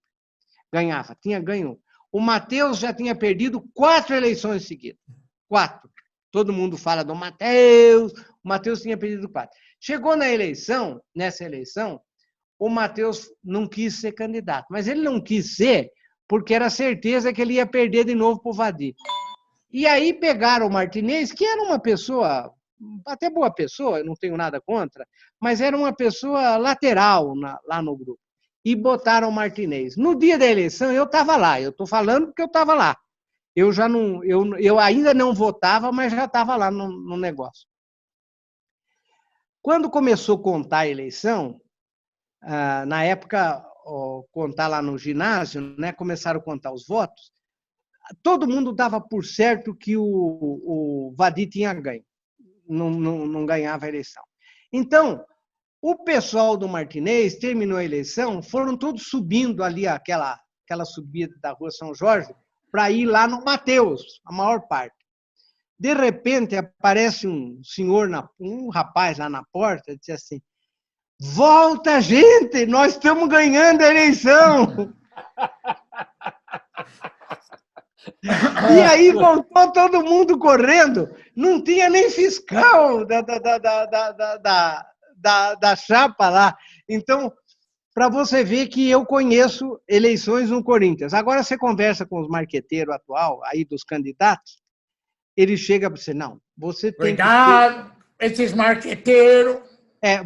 Ganhava, tinha ganho. O Matheus já tinha perdido 4 eleições seguidas. 4. Todo mundo fala do Matheus. O Matheus tinha perdido 4. Chegou nessa eleição, o Matheus não quis ser candidato. Mas ele não quis ser porque era certeza que ele ia perder de novo para o Vadi. E aí pegaram o Martinez, que era uma pessoa, até boa pessoa, eu não tenho nada contra, mas era uma pessoa lateral lá no grupo. E botaram o Martinez. No dia da eleição, eu estava lá. Eu estou falando porque eu estava lá. Eu ainda não votava, mas já estava lá no negócio. Quando começou a contar a eleição, na época, contar lá no ginásio, né, começaram a contar os votos, todo mundo dava por certo que o Vadi tinha ganho. Não ganhava a eleição. Então, o pessoal do Martinez terminou a eleição, foram todos subindo ali aquela subida da Rua São Jorge para ir lá no Matheus, a maior parte. De repente, aparece um rapaz lá na porta e disse assim, volta, gente, nós estamos ganhando a eleição. E aí voltou todo mundo correndo, não tinha nem fiscal da chapa lá. Então, para você ver que eu conheço eleições no Corinthians. Agora você conversa com os marqueteiros atual, aí dos candidatos, ele chega para você, não, você tem Cuidado, esses marqueteiros.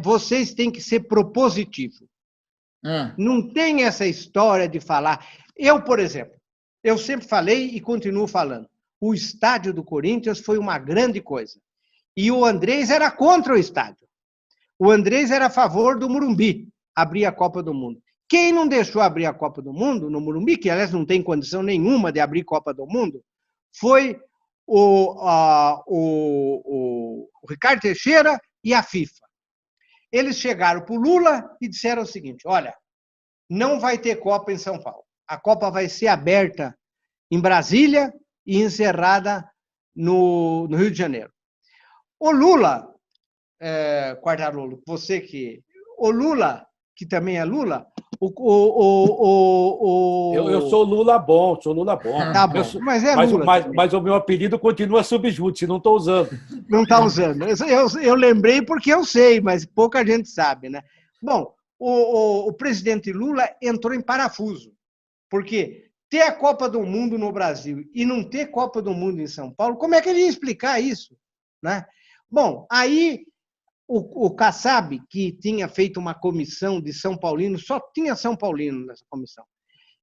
Vocês têm que ser propositivo. Não tem essa história de falar. Eu, por exemplo, eu sempre falei e continuo falando, o estádio do Corinthians foi uma grande coisa. E o Andrés era contra o estádio. O Andrés era a favor do Morumbi, abrir a Copa do Mundo. Quem não deixou abrir a Copa do Mundo no Morumbi, que aliás não tem condição nenhuma de abrir Copa do Mundo, foi o Ricardo Teixeira e a FIFA. Eles chegaram para o Lula e disseram o seguinte, olha, não vai ter Copa em São Paulo. A Copa vai ser aberta em Brasília e encerrada no Rio de Janeiro. O Lula, Quartarolo, o Lula, que também é Lula, Eu sou Lula bom, sou Lula bom. Tá bom, mas é Lula. Mas o meu apelido continua Subjúdice, não estou usando. Não está usando. Eu lembrei porque eu sei, mas pouca gente sabe, né? Bom, o presidente Lula entrou em parafuso, porque ter a Copa do Mundo no Brasil e não ter Copa do Mundo em São Paulo, como é que ele ia explicar isso, né? Bom, aí o Kassab, que tinha feito uma comissão de São Paulino, só tinha São Paulino nessa comissão,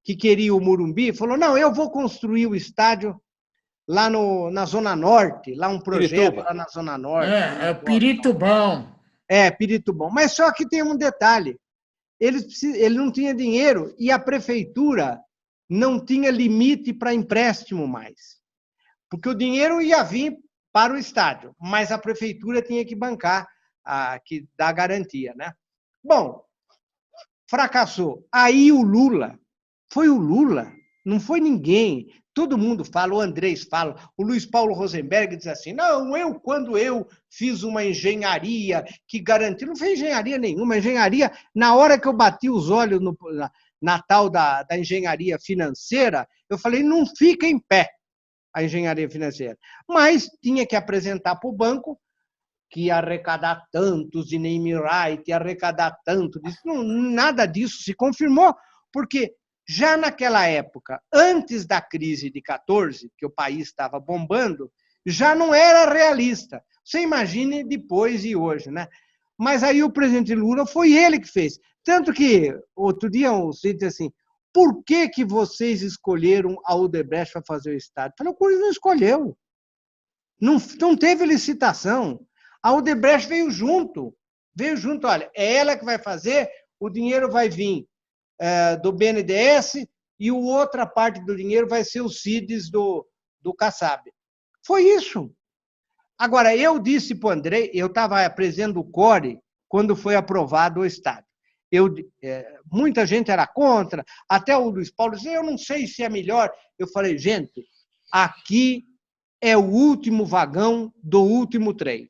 que queria o Morumbi, falou, não, eu vou construir o estádio lá na Zona Norte, lá um projeto Pirituba. lá na Zona Norte. É Piritubão. É, Piritubão. Mas só que tem um detalhe, ele não tinha dinheiro e a prefeitura não tinha limite para empréstimo mais, porque o dinheiro ia vir para o estádio, mas a prefeitura tinha que bancar, que dá garantia, né? Bom, fracassou. Aí foi o Lula, não foi ninguém. Todo mundo fala, o Andrés fala, o Luiz Paulo Rosenberg diz assim, não, quando eu fiz uma engenharia que garantiu, não fez engenharia nenhuma, engenharia, na hora que eu bati os olhos na tal da engenharia financeira, eu falei, não fica em pé a engenharia financeira. Mas tinha que apresentar para o banco que ia arrecadar tantos de name right, arrecadar tanto disso. Não, nada disso se confirmou, porque já naquela época, antes da crise de 14, que o país estava bombando, já não era realista. Você imagine depois e hoje, né? Mas aí o presidente Lula foi ele que fez. Tanto que, outro dia, você disse assim, por que vocês escolheram a Odebrecht para fazer o estádio? Eu falei, o Corinthians não escolheu. Não teve licitação. A Odebrecht veio junto. Olha, é ela que vai fazer, o dinheiro vai vir do BNDES e a outra parte do dinheiro vai ser os CIDs do Kassab. Foi isso. Agora, eu disse para o André, eu estava presidente do CORE quando foi aprovado o estádio. Muita gente era contra, até o Luiz Paulo dizia, eu não sei se é melhor. Eu falei, gente, aqui é o último vagão do último trem.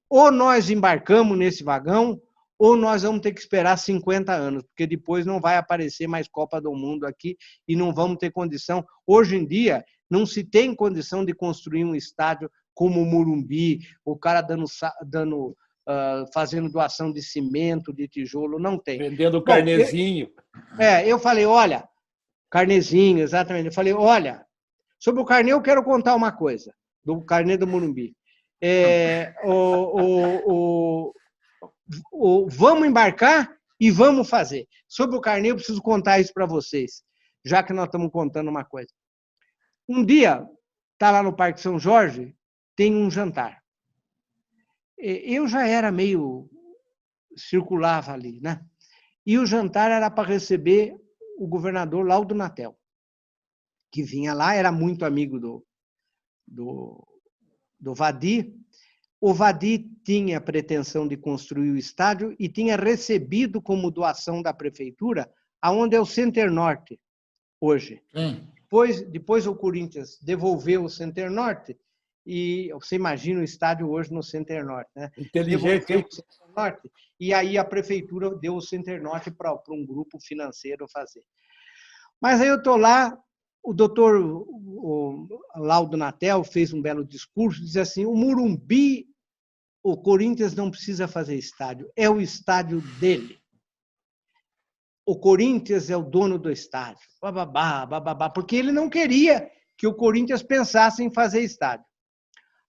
Ou nós embarcamos nesse vagão, ou nós vamos ter que esperar 50 anos, porque depois não vai aparecer mais Copa do Mundo aqui e não vamos ter condição. Hoje em dia, não se tem condição de construir um estádio como o Morumbi, o cara fazendo doação de cimento, de tijolo, não tem. Vendendo carnezinho. Eu falei, olha, carnezinho, exatamente. Eu falei, olha, sobre o carnê eu quero contar uma coisa, do carnê do Morumbi. Vamos embarcar e vamos fazer. Sobre o carnê, eu preciso contar isso para vocês, já que nós estamos contando uma coisa. Um dia, está lá no Parque São Jorge, tem um jantar. Eu já era meio... circulava ali, né? E o jantar era para receber o governador Laudo Natel, que vinha lá, era muito amigo do Vadi. O Vadi tinha a pretensão de construir o estádio e tinha recebido como doação da prefeitura aonde é o Center Norte hoje. Depois o Corinthians devolveu o Center Norte e você imagina o estádio hoje no Center Norte, né? Inteligente, hein? Center Norte, e aí a prefeitura deu o Center Norte para um grupo financeiro fazer. Mas aí eu estou lá, o doutor Laudo Natel fez um belo discurso, diz assim, o Morumbi, o Corinthians não precisa fazer estádio, é o estádio dele. O Corinthians é o dono do estádio, bababá, porque ele não queria que o Corinthians pensasse em fazer estádio.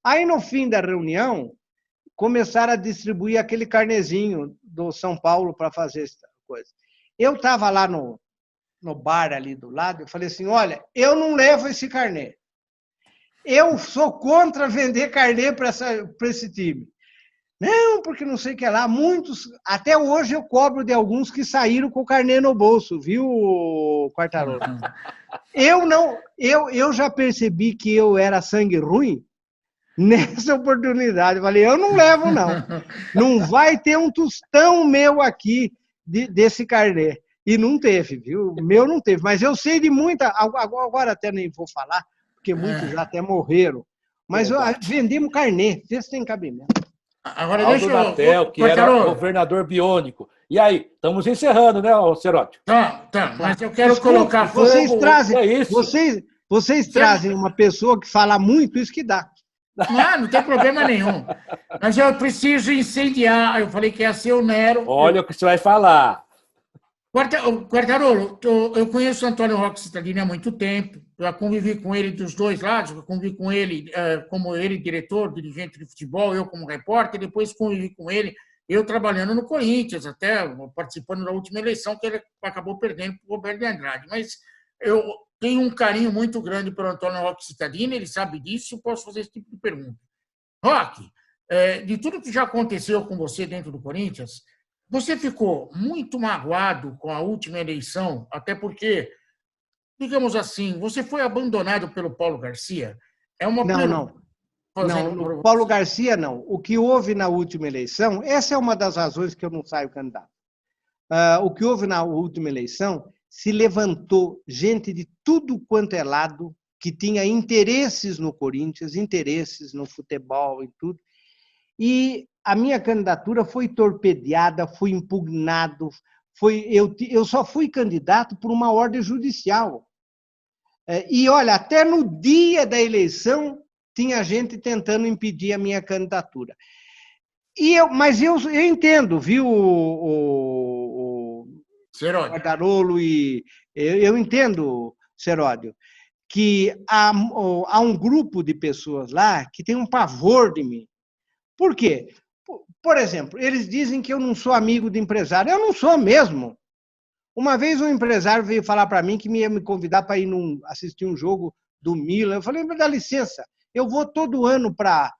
Aí, no fim da reunião, começaram a distribuir aquele carnezinho do São Paulo para fazer essa coisa. Eu estava lá no bar ali do lado, eu falei assim, olha, eu não levo esse carnê. Eu sou contra vender carnê para esse time. Não, porque não sei o que lá. Muitos, até hoje eu cobro de alguns que saíram com o carnê no bolso, viu, Quartarolo? Eu já percebi que eu era sangue ruim nessa oportunidade. Eu falei, eu não levo, não. Não vai ter um tostão meu aqui desse carnê. E não teve, viu? O meu não teve. Mas eu sei de muita... Agora até nem vou falar, porque muitos já até morreram. Mas vendemos carnê. Vê se tem cabimento. Agora Aldo deixa Natel, que era governador biônico. E aí, estamos encerrando, né, Seródio? Tá, mas eu quero Desculpe, colocar vocês fogo. trazem, é isso? vocês trazem uma pessoa que fala muito, isso que dá. Não tem problema nenhum. Mas eu preciso incendiar. Eu falei que ia ser o Nero. Olha o que você vai falar. Quartarolo, eu conheço o Antônio Roque Cittadini há muito tempo. Eu convivi com ele dos dois lados. Eu convivi com ele como ele, diretor, dirigente de futebol, eu como repórter. Depois convivi com ele, eu trabalhando no Corinthians, até participando da última eleição, que ele acabou perdendo para o Roberto de Andrade. Mas eu tenho um carinho muito grande pelo Antônio Roque Cittadini, ele sabe disso, eu posso fazer esse tipo de pergunta. Roque, de tudo que já aconteceu com você dentro do Corinthians, você ficou muito magoado com a última eleição, até porque, digamos assim, você foi abandonado pelo Paulo Garcia? É uma Não, o Paulo Garcia não. O que houve na última eleição, essa é uma das razões que eu não saio candidato. O que houve na última eleição, se levantou gente de tudo quanto é lado, que tinha interesses no Corinthians, interesses no futebol e tudo, e a minha candidatura foi torpedeada, foi impugnado, eu só fui candidato por uma ordem judicial. E, olha, até no dia da eleição, tinha gente tentando impedir a minha candidatura. Mas eu entendo, viu, o Quartarolo, e eu entendo, Seródio, que há um grupo de pessoas lá que tem um pavor de mim. Por quê? Por exemplo, eles dizem que eu não sou amigo de empresário. Eu não sou mesmo. Uma vez um empresário veio falar para mim que ia me convidar para ir assistir um jogo do Milan. Eu falei, me dá licença, eu vou todo ano para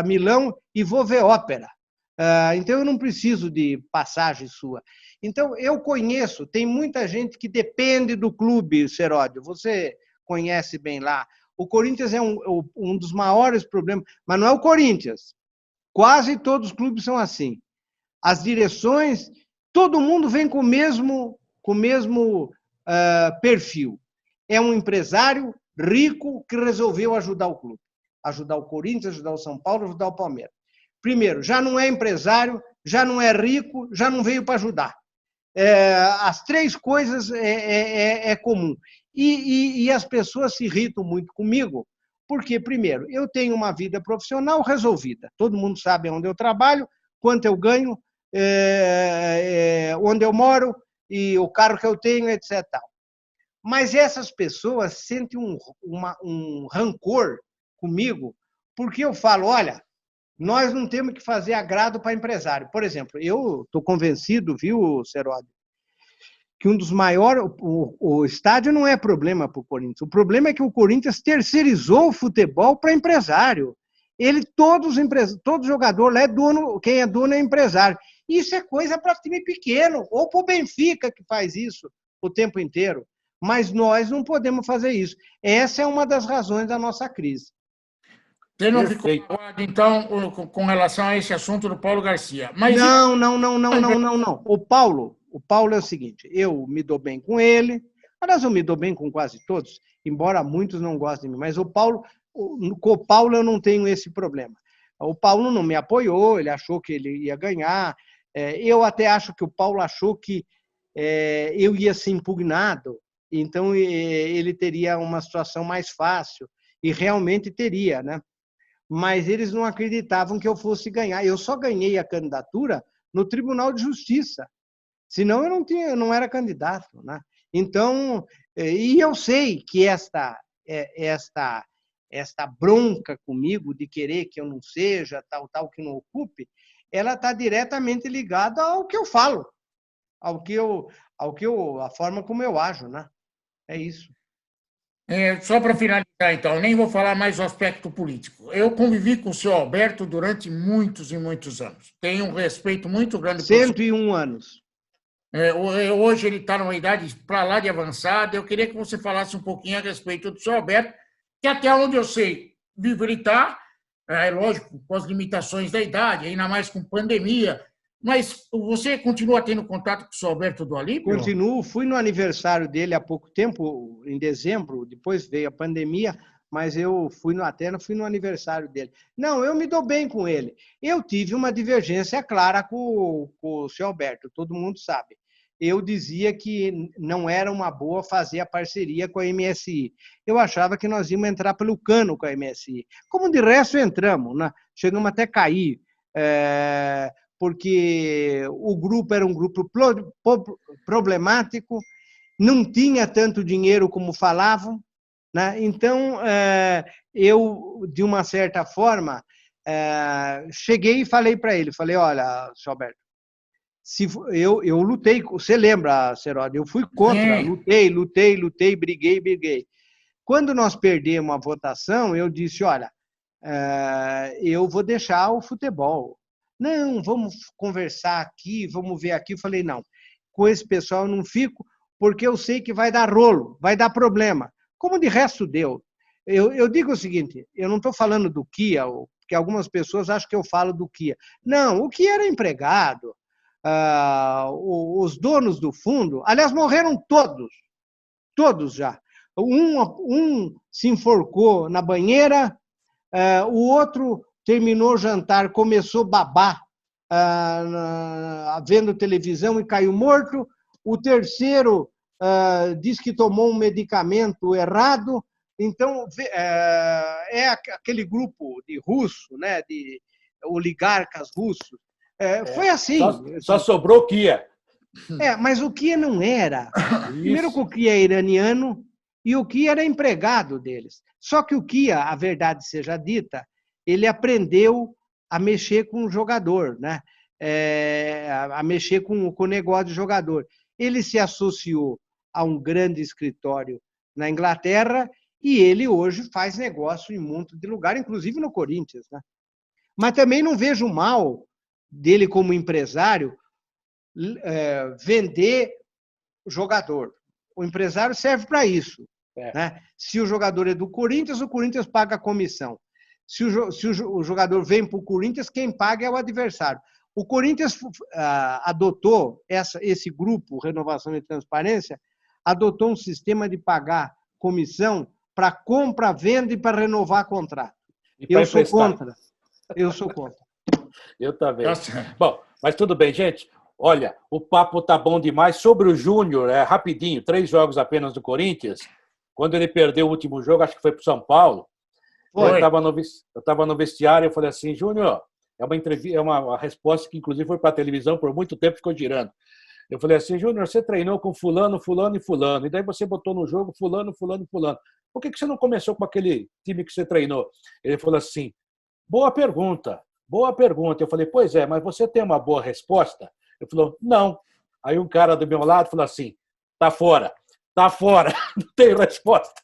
Milão e vou ver ópera. Então eu não preciso de passagem sua. Então eu conheço, tem muita gente que depende do clube, Seródio. Você conhece bem lá. O Corinthians é um dos maiores problemas, mas não é o Corinthians. Quase todos os clubes são assim. As direções, todo mundo vem com o mesmo perfil. É um empresário rico que resolveu ajudar o clube. Ajudar o Corinthians, ajudar o São Paulo, ajudar o Palmeiras. Primeiro, já não é empresário, já não é rico, já não veio para ajudar. As três coisas é comum. E as pessoas se irritam muito comigo, porque, primeiro, eu tenho uma vida profissional resolvida. Todo mundo sabe onde eu trabalho, quanto eu ganho, onde eu moro, e o carro que eu tenho, etc. Mas essas pessoas sentem um rancor comigo, porque eu falo, olha, nós não temos que fazer agrado para empresário. Por exemplo, eu estou convencido, viu, Seródio, que um dos maiores... O estádio não é problema para o Corinthians. O problema é que o Corinthians terceirizou o futebol para empresário. Todo jogador lá é dono, quem é dono é empresário. Isso é coisa para time pequeno, ou para o Benfica, que faz isso o tempo inteiro. Mas nós não podemos fazer isso. Essa é uma das razões da nossa crise. Você não ficou magoado, então, com relação a esse assunto do Paulo Garcia? Mas não. O Paulo é o seguinte, eu me dou bem com ele, aliás, eu me dou bem com quase todos, embora muitos não gostem de mim, mas com o Paulo eu não tenho esse problema. O Paulo não me apoiou, ele achou que ele ia ganhar, eu até acho que o Paulo achou que eu ia ser impugnado, então ele teria uma situação mais fácil, e realmente teria, né? Mas eles não acreditavam que eu fosse ganhar. Eu só ganhei a candidatura no Tribunal de Justiça. Senão eu não era candidato, né? Então, e eu sei que esta bronca comigo de querer que eu não seja, tal, que não ocupe, ela está diretamente ligada ao que eu falo, a forma como eu ajo, né? É isso. Só para finalizar, então, nem vou falar mais do aspecto político. Eu convivi com o senhor Alberto durante muitos e muitos anos. Tenho um respeito muito grande por 101 anos. Hoje ele está numa idade para lá de avançada. Eu queria que você falasse um pouquinho a respeito do senhor Alberto, que até onde eu sei, vivo ele está, lógico, com as limitações da idade, ainda mais com pandemia. Mas você continua tendo contato com o senhor Alberto do Alípio? Continuo. Fui no aniversário dele há pouco tempo, em dezembro, depois veio a pandemia, mas eu fui não fui no aniversário dele. Não, eu me dou bem com ele. Eu tive uma divergência clara com o seu Alberto, todo mundo sabe. Eu dizia que não era uma boa fazer a parceria com a MSI. Eu achava que nós íamos entrar pelo cano com a MSI. Como de resto entramos, né? Chegamos até a cair, porque o grupo era um grupo problemático, não tinha tanto dinheiro como falavam, né? Então, eu, de uma certa forma, cheguei e falei para ele, falei, olha, senhor Alberto, eu lutei, você lembra, Seródio, eu fui contra, lutei, briguei. Quando nós perdemos a votação, eu disse, olha, eu vou deixar o futebol. Não, vamos conversar aqui, vamos ver aqui. Eu falei, não, com esse pessoal eu não fico, porque eu sei que vai dar rolo, vai dar problema. Como de resto deu. Eu digo o seguinte, eu não estou falando do Kia, porque algumas pessoas acham que eu falo do Kia. Não, o Kia era empregado. Os donos do fundo, aliás, morreram todos já. Um se enforcou na banheira, o outro terminou o jantar, começou a babar vendo televisão e caiu morto, o terceiro diz que tomou um medicamento errado. Então, é aquele grupo de russo, né, de oligarcas russos. Foi assim. Só sobrou o Kia. Mas o Kia não era. Primeiro que o Kia é iraniano e o Kia era empregado deles. Só que o Kia, a verdade seja dita, ele aprendeu a mexer com o jogador, né? A mexer com o negócio de jogador. Ele se associou a um grande escritório na Inglaterra e ele hoje faz negócio em um monte de lugar, inclusive no Corinthians, né? Mas também não vejo mal dele como empresário vender jogador. O empresário serve para isso. Né? Se o jogador é do Corinthians, o Corinthians paga a comissão. Se o jogador vem para o Corinthians, quem paga é o adversário. O Corinthians adotou esse grupo, Renovação e Transparência, adotou um sistema de pagar comissão para compra, venda e para renovar contrato. Eu sou contra. Eu também. Bom, mas tudo bem, gente. Olha, o papo tá bom demais. Sobre o Júnior, rapidinho, 3 jogos apenas do Corinthians. Quando ele perdeu o último jogo, acho que foi para o São Paulo, eu estava no vestiário e falei assim, Júnior, é uma resposta que inclusive foi para a televisão, por muito tempo ficou girando. Eu falei assim, Júnior, você treinou com fulano, fulano e fulano, e daí você botou no jogo fulano, fulano e fulano. Por que você não começou com aquele time que você treinou? Ele falou assim, boa pergunta. Eu falei, pois é, mas você tem uma boa resposta? Ele falou, não. Aí um cara do meu lado falou assim, tá fora, não tem resposta.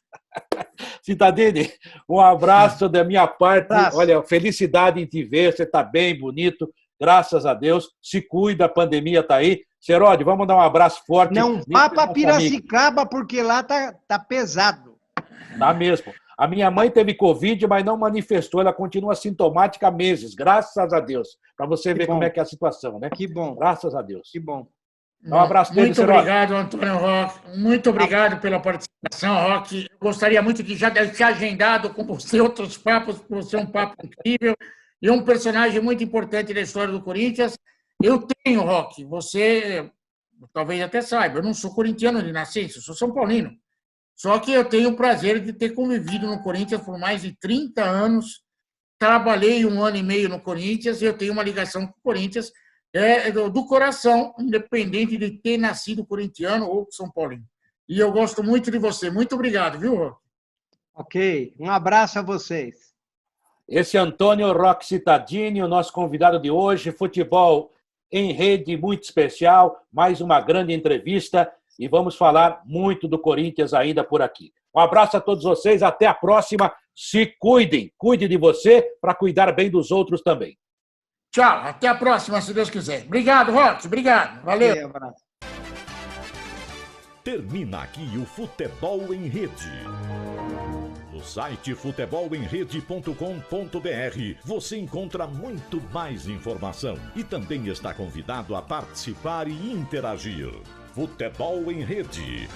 Citadini, um abraço da minha parte. Olha, felicidade em te ver, você está bem, bonito, graças a Deus. Se cuida, a pandemia está aí. Seródio, vamos dar um abraço forte. Não vá para Piracicaba, porque lá tá pesado. Tá mesmo. A minha mãe teve Covid, mas não manifestou. Ela continua sintomática há meses, graças a Deus. Para você ver como é que é a situação, né? Que bom. Graças a Deus. Que bom. Um abraço dele, muito obrigado, Antônio Roque. Muito obrigado pela participação, Roque. Eu gostaria muito de já ter agendado com você outros papos, por ser um papo incrível e um personagem muito importante da história do Corinthians. Eu tenho, Roque, você talvez até saiba, eu não sou corintiano de nascença, eu sou São Paulino. Só que eu tenho o prazer de ter convivido no Corinthians por mais de 30 anos. Trabalhei 1 ano e meio no Corinthians e eu tenho uma ligação com o Corinthians do coração, independente de ter nascido corintiano ou São Paulino. E eu gosto muito de você. Muito obrigado, viu, Roque? Ok. Um abraço a vocês. Esse é Antônio Roque Citadini, o nosso convidado de hoje. Futebol em rede muito especial. Mais uma grande entrevista. E vamos falar muito do Corinthians ainda por aqui. Um abraço a todos vocês. Até a próxima. Se cuidem. Cuide de você para cuidar bem dos outros também. Tchau, até a próxima, se Deus quiser. Obrigado, Roque, obrigado. Valeu. Um abraço. Termina aqui o Futebol em Rede. No site futebolemrede.com.br você encontra muito mais informação e também está convidado a participar e interagir. Futebol em Rede.